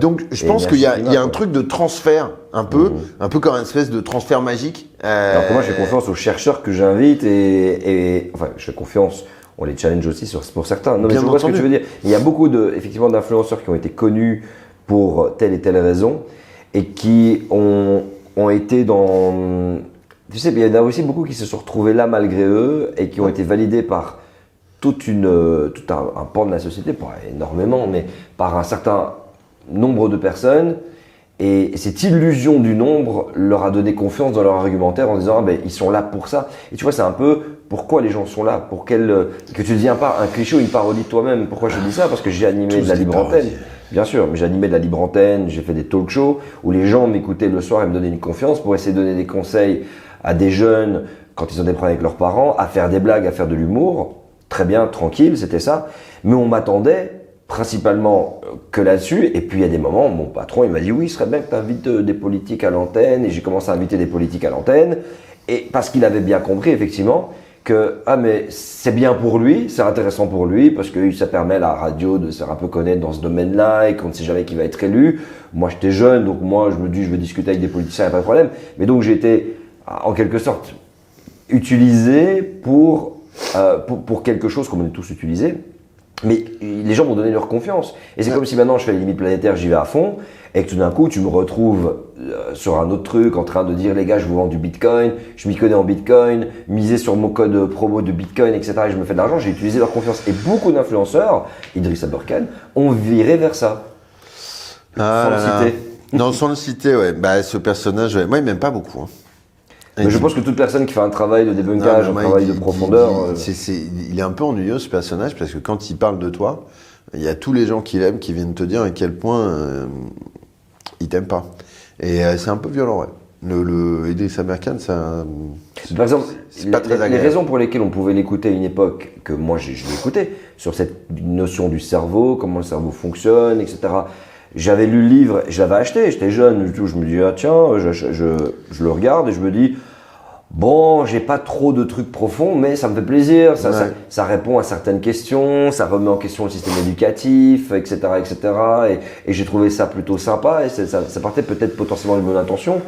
Donc, je pense qu'il y a un truc de transfert, un peu comme une espèce de transfert magique. Alors que moi, j'ai confiance aux chercheurs que j'invite et enfin, j'ai confiance. on les challenge aussi pour certains. Non, mais Bien je vois ce que entendu. tu veux dire. Il y a beaucoup effectivement d'influenceurs qui ont été connus pour telle et telle raison et qui ont été dans... Tu sais, il y en a aussi beaucoup qui se sont retrouvés là malgré eux et qui ont été validés par tout un pan de la société, pas énormément, mais par un certain nombre de personnes. Et cette illusion du nombre leur a donné confiance dans leur argumentaire en disant ils sont là pour ça. Et tu vois, c'est un peu pourquoi les gens sont là, que tu ne deviens pas un cliché ou une parodie de toi-même. Pourquoi je dis ça? Parce que j'ai animé de la libre antenne. Bien sûr, mais j'ai animé de la libre antenne, j'ai fait des talk shows où les gens m'écoutaient le soir et me donnaient une confiance pour essayer de donner des conseils à des jeunes quand ils ont des problèmes avec leurs parents, à faire des blagues, à faire de l'humour. Très bien, tranquille, c'était ça. Mais on m'attendait principalement que là-dessus. Et puis il y a des moments, mon patron il m'a dit oui, il serait bien que tu invites des politiques à l'antenne. Et j'ai commencé à inviter des politiques à l'antenne. Et parce qu'il avait bien compris effectivement que mais c'est bien pour lui, c'est intéressant pour lui parce que ça permet à la radio de se faire un peu connaître dans ce domaine-là et qu'on ne sait jamais qui va être élu. Moi j'étais jeune, donc moi je me dis je veux discuter avec des politiciens, il n'y a pas de problème. Mais donc j'ai été en quelque sorte utilisé pour quelque chose comme on est tous utilisés. Mais les gens m'ont donné leur confiance. Et c'est comme si maintenant je fais les limites planétaires, j'y vais à fond, et que tout d'un coup tu me retrouves sur un autre truc en train de dire les gars je vous vends du bitcoin, je m'y connais en bitcoin, miser sur mon code promo de bitcoin, etc. et je me fais de l'argent, j'ai utilisé leur confiance. Et beaucoup d'influenceurs, Idriss Aberkan, ont viré vers ça. Sans le citer. Non, sans le citer, ouais. Bah, ce personnage, ouais. Moi, il m'aime pas beaucoup. Hein. Mais je pense que toute personne qui fait un travail de débunkage, un travail de profondeur... il est un peu ennuyeux ce personnage parce que quand il parle de toi, il y a tous les gens qui l'aiment qui viennent te dire à quel point il t'aime pas. Et c'est un peu violent, ouais. Le Idriss Aberkan, ça... Par exemple, c'est pas très les agréable. raisons pour lesquelles on pouvait l'écouter à une époque, que moi je l'écoutais, sur cette notion du cerveau, comment le cerveau fonctionne, etc. J'avais lu le livre, je l'avais acheté, j'étais jeune, du tout, je me dis tiens, je le regarde et je me dis bon, j'ai pas trop de trucs profonds, mais ça me fait plaisir, ça répond à certaines questions, ça remet en question le système éducatif, etc., etc. Et j'ai trouvé ça plutôt sympa et ça partait peut-être potentiellement d'une bonne intention.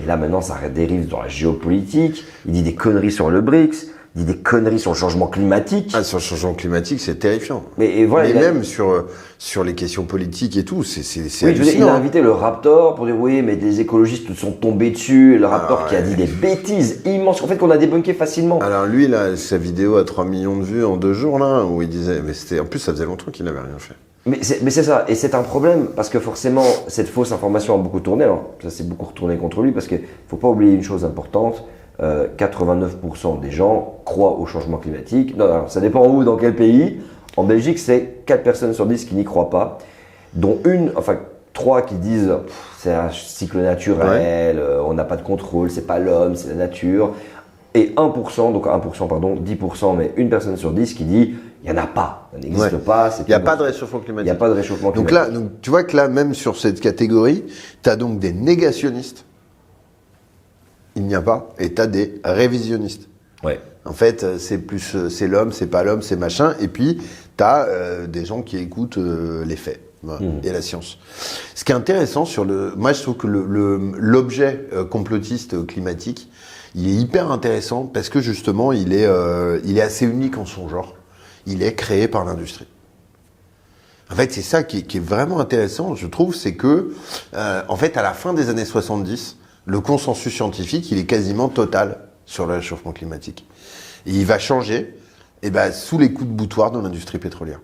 Et là maintenant, ça dérive dans la géopolitique. Il dit des conneries sur le BRICS, il dit des conneries sur le changement climatique. Ah, sur le changement climatique, c'est terrifiant. Mais voilà, même sur les questions politiques et tout, c'est oui, je veux dire, il hallucinant. a invité le Raptor pour dire oui, mais des écologistes sont tombés dessus. Et le Raptor qui a dit des bêtises immenses, en fait, qu'on a débunké facilement. Alors lui, là, sa vidéo a 3 millions de vues en 2 jours, là, où il disait... Mais c'était, en plus, ça faisait longtemps qu'il n'avait rien fait. Mais c'est ça, et c'est un problème, parce que forcément, cette fausse information a beaucoup tourné. Alors, ça s'est beaucoup retourné contre lui, parce qu'il ne faut pas oublier une chose importante. 89% des gens croient au changement climatique. Non, alors, ça dépend où, dans quel pays. En Belgique, c'est 4 personnes sur 10 qui n'y croient pas, dont 3 qui disent c'est un cycle naturel, on n'a pas de contrôle, c'est pas l'homme, c'est la nature. Et 1%, donc 1%, pardon, 10%, mais une personne sur 10 qui dit il n'y en a pas, ça n'existe pas. Il n'y a pas de réchauffement climatique. Il n'y a pas de réchauffement climatique. Donc là, tu vois que là, même sur cette catégorie, tu as donc des négationnistes. Il n'y a pas. Et tu as des révisionnistes. Ouais. En fait, c'est l'homme, c'est pas l'homme, c'est machin. Et puis, tu as des gens qui écoutent les faits et la science. Ce qui est intéressant moi, je trouve que l'objet complotiste climatique, il est hyper intéressant parce que justement, il est assez unique en son genre. Il est créé par l'industrie. En fait, c'est ça qui est vraiment intéressant, je trouve, c'est que, en fait, à la fin des années 70, le consensus scientifique, il est quasiment total sur le réchauffement climatique. Et il va changer, sous les coups de boutoir de l'industrie pétrolière.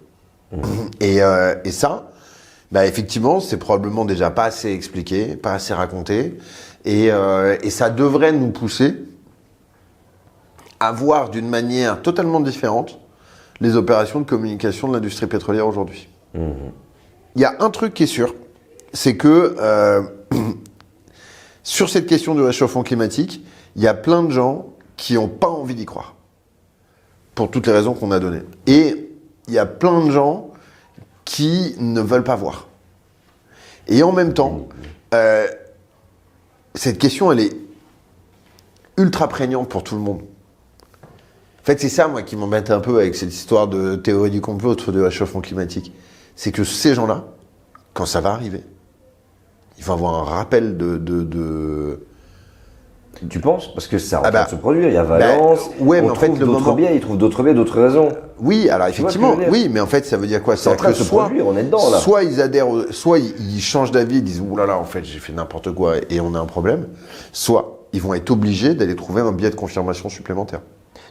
Et ça, effectivement, c'est probablement déjà pas assez expliqué, pas assez raconté, et ça devrait nous pousser à voir d'une manière totalement différente les opérations de communication de l'industrie pétrolière aujourd'hui. Il y a un truc qui est sûr, c'est que sur cette question du réchauffement climatique, il y a plein de gens qui n'ont pas envie d'y croire, pour toutes les raisons qu'on a données. Et il y a plein de gens qui ne veulent pas voir. Et en même temps, cette question, elle est ultra prégnante pour tout le monde. En fait, c'est ça, moi, qui m'embête un peu avec cette histoire de théorie du complot autour du réchauffement climatique. C'est que ces gens-là, quand ça va arriver, ils vont avoir un rappel Tu penses? Parce que ça en Ah train bah, de se produire. Il y a Valence. ouais, mais on en fait, trouve le d'autres moment- biais, ils trouvent d'autres biais, d'autres raisons. Oui, alors Tu vois ce que effectivement, je veux dire? oui, mais en fait, ça veut dire quoi? C'est en train de se produire, on est dedans, là. Soit ils adhèrent, soit ils changent d'avis, ils disent ouh là là, en fait, j'ai fait n'importe quoi et on a un problème. Soit ils vont être obligés d'aller trouver un biais de confirmation supplémentaire.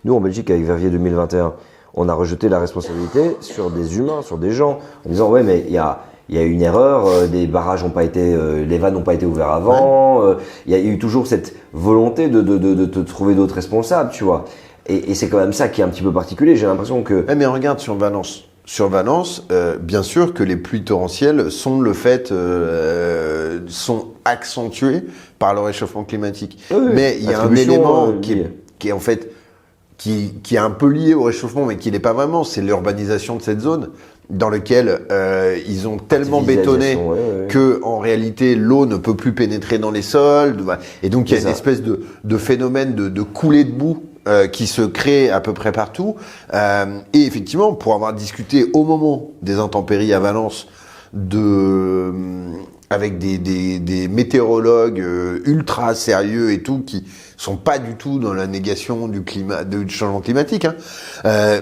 Nous, en Belgique, avec Verviers 2021, on a rejeté la responsabilité sur des humains, sur des gens, en disant ouais, mais il y a une erreur, des barrages n'ont pas été, les vannes n'ont pas été ouverts avant. Il y a eu toujours cette volonté de trouver d'autres responsables, tu vois. Et c'est quand même ça qui est un petit peu particulier. J'ai l'impression que Mais regarde sur Valence. Sur Valence, bien sûr que les pluies torrentielles sont sont accentuées par le réchauffement climatique. Oui, mais il y a un attribution, élément liée. qui est en fait qui est un peu lié au réchauffement, mais qui n'est pas vraiment. C'est l'urbanisation de cette zone dans laquelle ils ont tellement bétonné ouais. que en réalité l'eau ne peut plus pénétrer dans les sols. Et donc il y a C'est une ça. espèce de phénomène de coulée de boue qui se crée à peu près partout. Et effectivement, pour avoir discuté au moment des intempéries à Valence avec des météorologues ultra sérieux et tout, qui sont pas du tout dans la négation du changement climatique, hein.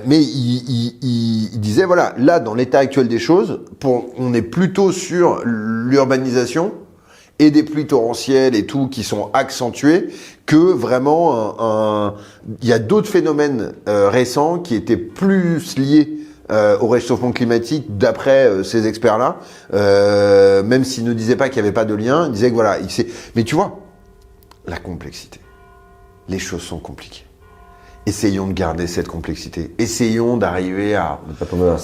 Mais il disait voilà, là dans l'état actuel des choses, on est plutôt sur l'urbanisation et des pluies torrentielles et tout qui sont accentuées que vraiment il y a d'autres phénomènes récents qui étaient plus liés au réchauffement climatique d'après ces experts-là, même s'ils ne disaient pas qu'il n'y avait pas de lien, ils disaient que voilà, mais tu vois, la complexité. Les choses sont compliquées. Essayons de garder cette complexité. Essayons d'arriver à... ne pas tomber dans la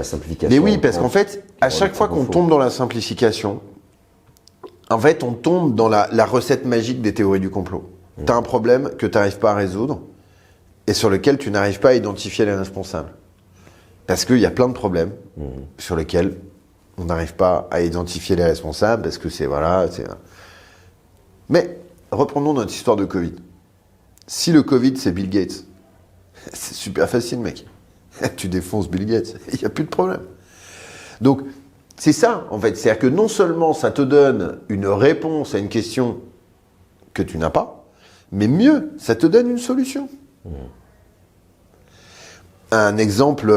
simplification. Mais oui, parce qu'en fait, à chaque fois qu'on tombe dans la simplification, en fait, on tombe dans la recette magique des théories du complot. T'as un problème que tu n'arrives pas à résoudre et sur lequel tu n'arrives pas à identifier les responsables. Parce qu'il y a plein de problèmes sur lesquels on n'arrive pas à identifier les responsables parce que Mais reprenons notre histoire de Covid. Si le Covid, c'est Bill Gates, c'est super facile, mec. Tu défonces Bill Gates, il n'y a plus de problème. Donc, c'est ça, en fait. C'est-à-dire que non seulement ça te donne une réponse à une question que tu n'as pas, mais mieux, ça te donne une solution. Un exemple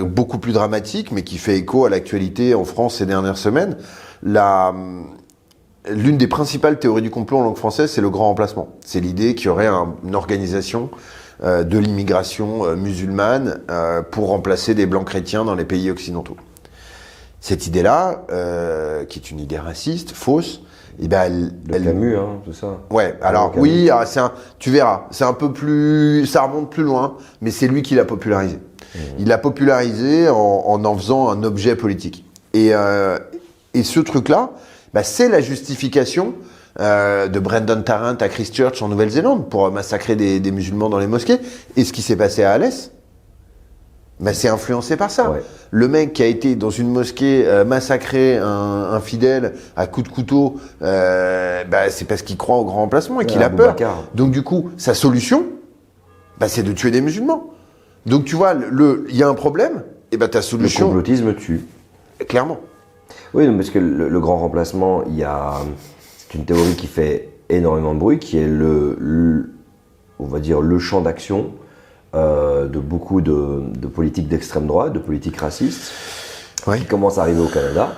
beaucoup plus dramatique, mais qui fait écho à l'actualité en France ces dernières semaines, l'une des principales théories du complot en langue française, c'est le grand remplacement. C'est l'idée qu'il y aurait une organisation de l'immigration musulmane pour remplacer des blancs chrétiens dans les pays occidentaux. Cette idée-là, qui est une idée raciste, fausse, Camus, hein, tout ça. Ouais, alors Camus. oui, tu verras, c'est un peu plus, ça remonte plus loin, mais c'est lui qui l'a popularisé. Il l'a popularisé en faisant un objet politique. Et ce truc-là, c'est la justification de Brendan Tarrant à Christchurch en Nouvelle-Zélande pour massacrer des musulmans dans les mosquées. Et ce qui s'est passé à Alès, c'est influencé par ça. Ouais. Le mec qui a été dans une mosquée massacrer un fidèle à coups de couteau, c'est parce qu'il croit au grand remplacement et qu'il a peur. Boubacar. Donc du coup, sa solution, c'est de tuer des musulmans. Donc tu vois, il y a un problème, et ta Le solution, complotisme tue. clairement. Oui, non, parce que le grand remplacement, c'est une théorie qui fait énormément de bruit, qui est on va dire, le champ d'action de beaucoup de politiques d'extrême droite, de politiques racistes, Ouais. qui commencent à arriver au Canada,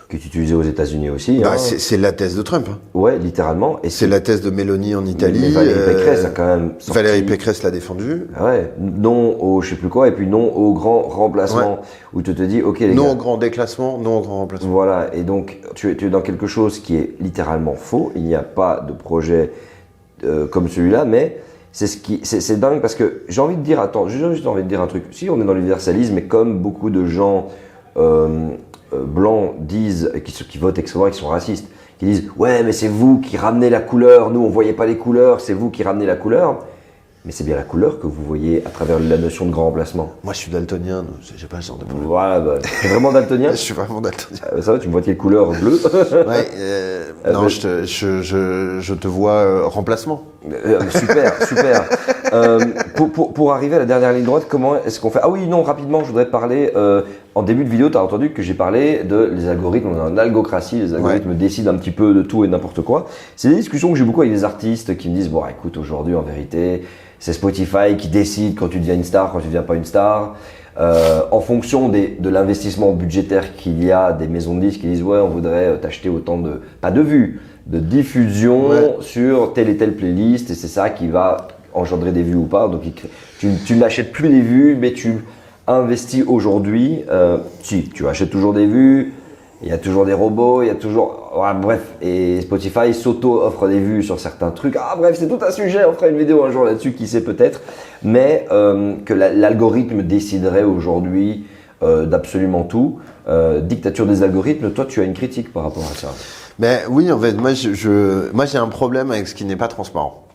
qui est utilisé aux États-Unis aussi. hein. C'est la thèse de Trump. Hein. Ouais, littéralement. Et C'est la thèse de Mélanie en Italie. Mais Valérie Pécresse a quand même sorti... Valérie Pécresse l'a défendu. Ah ouais, non au je sais plus quoi, et puis non au grand remplacement, où tu te dis, ok les Non gars, au grand déclassement, non au grand remplacement. voilà, et donc tu es dans quelque chose qui est littéralement faux, il n'y a pas de projet comme celui-là, mais c'est dingue parce que j'ai envie de dire, j'ai juste envie de dire un truc, si on est dans l'universalisme, et comme beaucoup de gens blancs disent, qui votent extrêmement, qui sont racistes, qui disent, ouais mais c'est vous qui ramenez la couleur, nous on voyait pas les couleurs, c'est vous qui ramenez la couleur. Mais c'est bien la couleur que vous voyez à travers la notion de grand remplacement. Moi, je suis daltonien, donc j'ai pas ce genre de problème. Voilà, t'es vraiment daltonien. Je suis vraiment daltonien. Ça va, tu me vois quelle couleur bleue. Ouais, non, je te vois remplacement. Super. Pour arriver à la dernière ligne droite, comment est-ce qu'on fait? Ah oui, non, rapidement, je voudrais te parler. En début de vidéo, tu as entendu que j'ai parlé de les algorithmes. On a une algocratie, les algorithmes décident un petit peu de tout et n'importe quoi. C'est des discussions que j'ai beaucoup avec des artistes qui me disent, bon, écoute, aujourd'hui, en vérité, c'est Spotify qui décide quand tu deviens une star, quand tu deviens pas une star. En fonction de l'investissement budgétaire qu'il y a, des maisons de disques qui disent, ouais, on voudrait t'acheter autant de, pas de vues, de diffusion sur telle et telle playlist, et c'est ça qui va engendrer des vues ou pas. Donc tu n'achètes plus des vues, mais tu investis aujourd'hui. Si, tu achètes toujours des vues, il y a toujours des robots, il y a toujours… Ouais, bref, et Spotify s'auto-offre des vues sur certains trucs. Ah bref, c'est tout un sujet, on fera une vidéo un jour là-dessus, qui sait peut-être. Mais que l'algorithme déciderait aujourd'hui d'absolument tout. Dictature des algorithmes, toi tu as une critique par rapport à ça? Mais oui, en fait, moi j'ai un problème avec ce qui n'est pas transparent.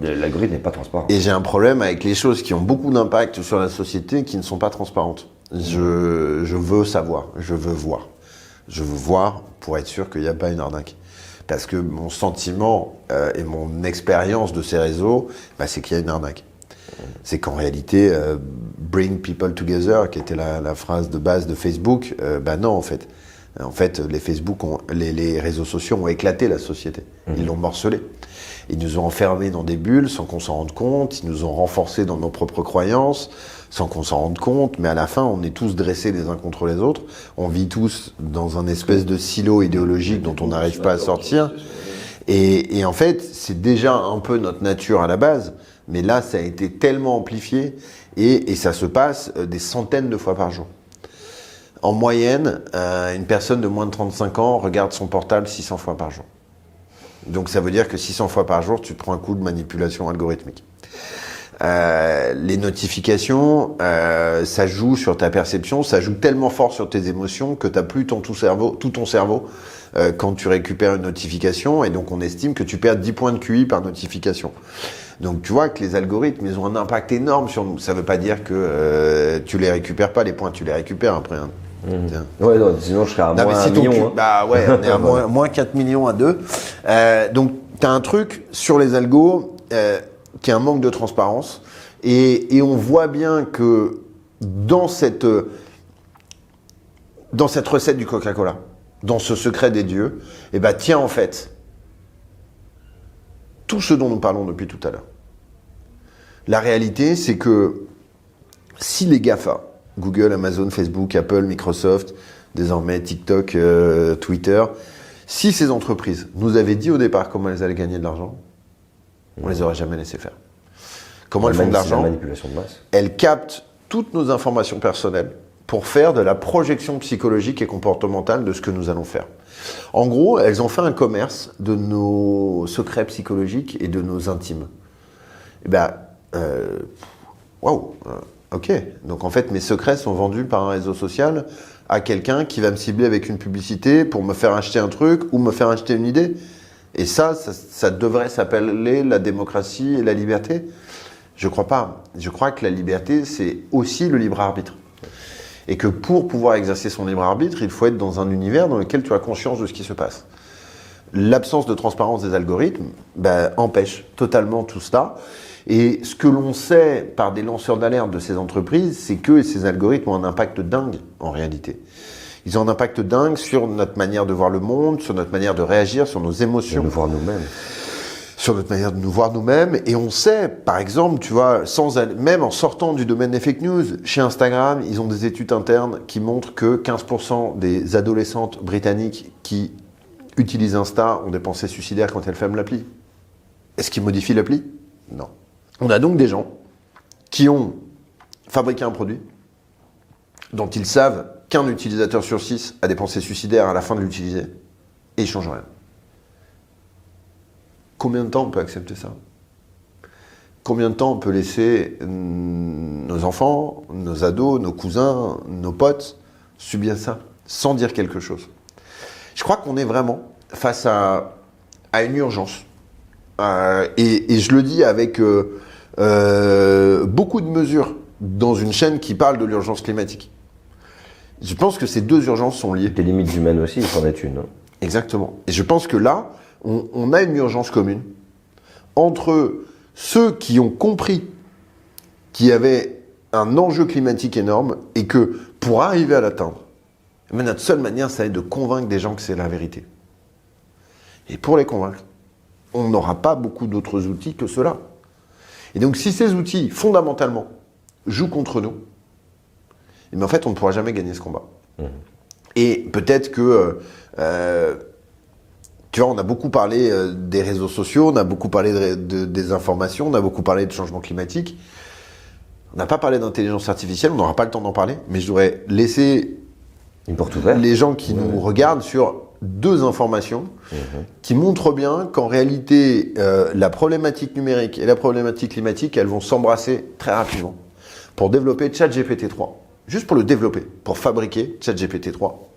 L'algorithme n'est pas transparent. Et j'ai un problème avec les choses qui ont beaucoup d'impact sur la société qui ne sont pas transparentes. Je veux savoir, je veux voir. Je veux voir pour être sûr qu'il n'y a pas une arnaque. Parce que mon sentiment et mon expérience de ces réseaux, c'est qu'il y a une arnaque. C'est qu'en réalité, bring people together, qui était la phrase de base de Facebook, non en fait. En fait, les réseaux sociaux ont éclaté la société. Ils l'ont morcelée. Ils nous ont enfermés dans des bulles sans qu'on s'en rende compte. Ils nous ont renforcés dans nos propres croyances sans qu'on s'en rende compte. Mais à la fin, on est tous dressés les uns contre les autres. On vit tous dans un espèce de silo idéologique dont on n'arrive pas à sortir. Et en fait, c'est déjà un peu notre nature à la base. Mais là, ça a été tellement amplifié et ça se passe des centaines de fois par jour. En moyenne, une personne de moins de 35 ans regarde son portable 600 fois par jour. Donc ça veut dire que 600 fois par jour, tu te prends un coup de manipulation algorithmique. Les notifications, ça joue sur ta perception, ça joue tellement fort sur tes émotions que tu n'as plus tout ton cerveau quand tu récupères une notification, et donc on estime que tu perds 10 points de QI par notification. Donc tu vois que les algorithmes, ils ont un impact énorme sur nous. Ça ne veut pas dire que tu les récupères pas, les points, tu les récupères après. Hein. Ouais, non, sinon je serais à moins 1 million. Bah ouais, on est à moins 4 millions à 2. Donc tu as un truc sur les algos qui est un manque de transparence. Et on voit bien que dans cette recette du Coca-Cola, dans ce secret des dieux, tiens en fait, tout ce dont nous parlons depuis tout à l'heure. La réalité, c'est que si les GAFA, Google, Amazon, Facebook, Apple, Microsoft, désormais TikTok, Twitter, si ces entreprises nous avaient dit au départ comment elles allaient gagner de l'argent, on les aurait jamais laissé faire. Comment elles font de l'argent? Manipulation de masse. Elles captent toutes nos informations personnelles pour faire de la projection psychologique et comportementale de ce que nous allons faire. En gros, elles ont fait un commerce de nos secrets psychologiques et de nos intimes. Waouh, ok. Donc en fait, mes secrets sont vendus par un réseau social à quelqu'un qui va me cibler avec une publicité pour me faire acheter un truc ou me faire acheter une idée. Et ça devrait s'appeler la démocratie et la liberté. Je crois pas. Je crois que la liberté, c'est aussi le libre arbitre. Et que pour pouvoir exercer son libre arbitre, il faut être dans un univers dans lequel tu as conscience de ce qui se passe. L'absence de transparence des algorithmes empêche totalement tout cela. Et ce que l'on sait par des lanceurs d'alerte de ces entreprises, c'est que ces algorithmes ont un impact dingue en réalité. Ils ont un impact dingue sur notre manière de voir le monde, sur notre manière de réagir, sur nos émotions. De nous voir nous-mêmes. Sur notre manière de nous voir nous-mêmes. Et on sait, par exemple, tu vois, même en sortant du domaine des fake news, chez Instagram, ils ont des études internes qui montrent que 15% des adolescentes britanniques qui utilisent Insta ont des pensées suicidaires quand elles ferment l'appli. Est-ce qu'ils modifient l'appli? Non. On a donc des gens qui ont fabriqué un produit dont ils savent qu'un utilisateur sur 6 a des pensées suicidaires à la fin de l'utiliser, et ils ne changent rien. Combien de temps on peut accepter ça? Combien de temps on peut laisser nos enfants, nos ados, nos cousins, nos potes subir ça, sans dire quelque chose? Je crois qu'on est vraiment face à une urgence. Et je le dis avec beaucoup de mesures dans une chaîne qui parle de l'urgence climatique. Je pense que ces deux urgences sont liées. Les limites humaines aussi, il s'en est une. Exactement. Et je pense que là, on a une urgence commune entre ceux qui ont compris qu'il y avait un enjeu climatique énorme et que pour arriver à l'atteindre, mais notre seule manière, ça va être de convaincre des gens que c'est la vérité. Et pour les convaincre, on n'aura pas beaucoup d'autres outils que ceux-là. Et donc, si ces outils, fondamentalement, jouent contre nous, mais en fait, on ne pourra jamais gagner ce combat. Et peut-être que, tu vois, on a beaucoup parlé des réseaux sociaux, on a beaucoup parlé des informations, on a beaucoup parlé de changement climatique. On n'a pas parlé d'intelligence artificielle, on n'aura pas le temps d'en parler, mais je voudrais laisser une porte ouverte. Les gens qui nous regardent sur 2 informations qui montrent bien qu'en réalité, la problématique numérique et la problématique climatique, elles vont s'embrasser très rapidement. Pour développer ChatGPT 3, juste pour le développer, pour fabriquer ChatGPT 3,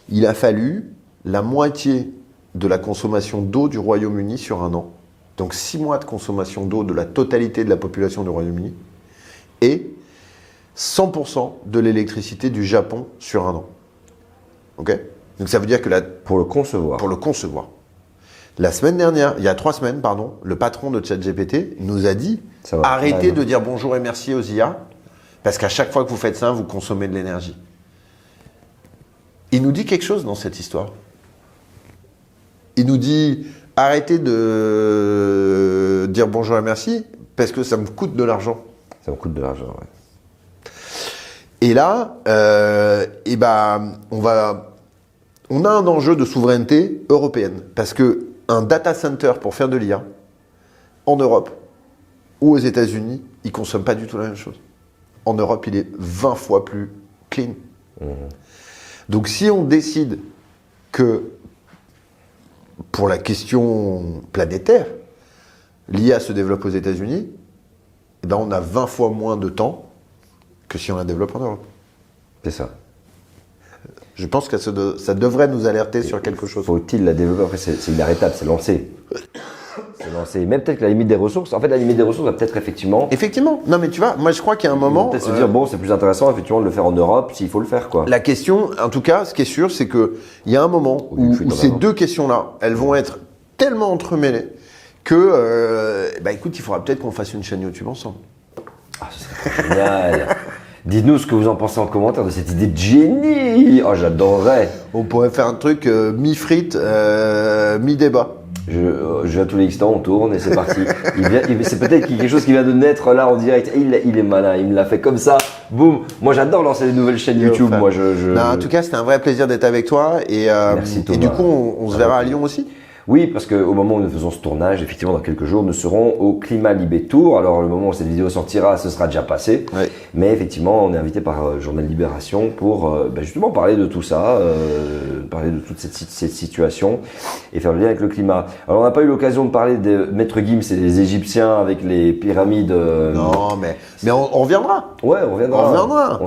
il a fallu la moitié de la consommation d'eau du Royaume-Uni sur un an. Donc 6 mois de consommation d'eau de la totalité de la population du Royaume-Uni et 100% de l'électricité du Japon sur un an. Ok ? Donc ça veut dire que pour le concevoir. Pour le concevoir. La semaine dernière, il y a 3 semaines, pardon, le patron de ChatGPT nous a dit arrêtez de dire bonjour et merci aux IA, parce qu'à chaque fois que vous faites ça, vous consommez de l'énergie. Il nous dit quelque chose dans cette histoire. Il nous dit arrêtez de dire bonjour et merci, parce que ça me coûte de l'argent. Ça me coûte de l'argent, ouais. Et là, on a un enjeu de souveraineté européenne. Parce qu'un data center pour faire de l'IA, en Europe ou aux États-Unis, il ne consomme pas du tout la même chose. En Europe, il est 20 fois plus clean. Donc si on décide que, pour la question planétaire, l'IA se développe aux États-Unis, eh ben on a 20 fois moins de temps que si on la développe en Europe. C'est ça. Je pense que ça devrait nous alerter sur quelque chose. Faut-il la développer? Après, c'est inarrêtable, c'est lancé. C'est lancé. Même peut-être que la limite des ressources, en fait, la limite des ressources va peut-être effectivement... Effectivement. Non, mais tu vois, moi, je crois qu'il y a un moment... Peut-être se dire, bon, c'est plus intéressant, effectivement, de le faire en Europe, s'il faut le faire, quoi. La question, en tout cas, ce qui est sûr, c'est qu'il y a un moment où ces 2 questions-là, elles vont être tellement entremêlées que, écoute, il faudra peut-être qu'on fasse une chaîne YouTube ensemble. Ah, ce serait génial. Dites-nous ce que vous en pensez en commentaire de cette idée de génie. Oh, j'adorerais. On pourrait faire un truc mi-frite, mi-débat. Je vais à tous les instants, on tourne et c'est parti. C'est peut-être quelque chose qui vient de naître là en direct. Et il est malin, il me l'a fait comme ça. Boum. Moi, j'adore lancer des nouvelles chaînes YouTube. Moi, Non, en tout cas, c'était un vrai plaisir d'être avec toi. Merci, Thomas. Et du coup, on se verra à Lyon aussi. Oui, parce qu'au moment où nous faisons ce tournage, effectivement, dans quelques jours, nous serons au Climat Libé Tour. Alors, le moment où cette vidéo sortira, ce sera déjà passé. Oui. Mais effectivement, on est invité par Journal Libération pour justement parler de tout ça, parler de toute cette situation et faire le lien avec le climat. Alors, on n'a pas eu l'occasion de parler de Maître Gims et des Égyptiens avec les pyramides. Non, mais on reviendra. Ouais, on reviendra.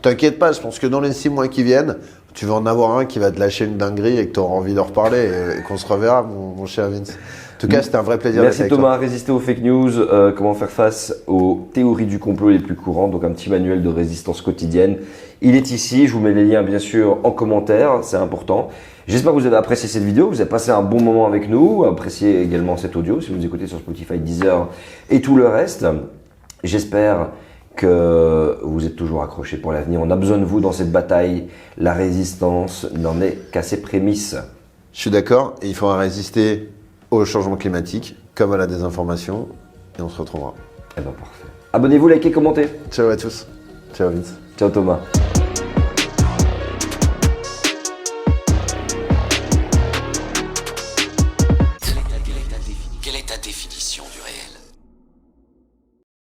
T'inquiète pas, je pense que dans les 6 mois qui viennent, tu vas en avoir un qui va te lâcher une dinguerie et que tu auras envie d'en reparler et qu'on se reverra, mon cher Vince. En tout cas, c'était un vrai plaisir d'être avec toi. Merci Thomas, résister aux fake news, comment faire face aux théories du complot les plus courantes, donc un petit manuel de résistance quotidienne. Il est ici, je vous mets les liens bien sûr en commentaire, c'est important. J'espère que vous avez apprécié cette vidéo, vous avez passé un bon moment avec nous, appréciez également cet audio si vous écoutez sur Spotify, Deezer et tout le reste. J'espère que vous êtes toujours accrochés pour l'avenir. On a besoin de vous dans cette bataille. La résistance n'en est qu'à ses prémices. Je suis d'accord. Et il faudra résister au changement climatique, comme à la désinformation. Et on se retrouvera. Eh ben parfait. Abonnez-vous, likez, commentez. Ciao à tous. Ciao Vince. Ciao Thomas. Quelle est ta définition du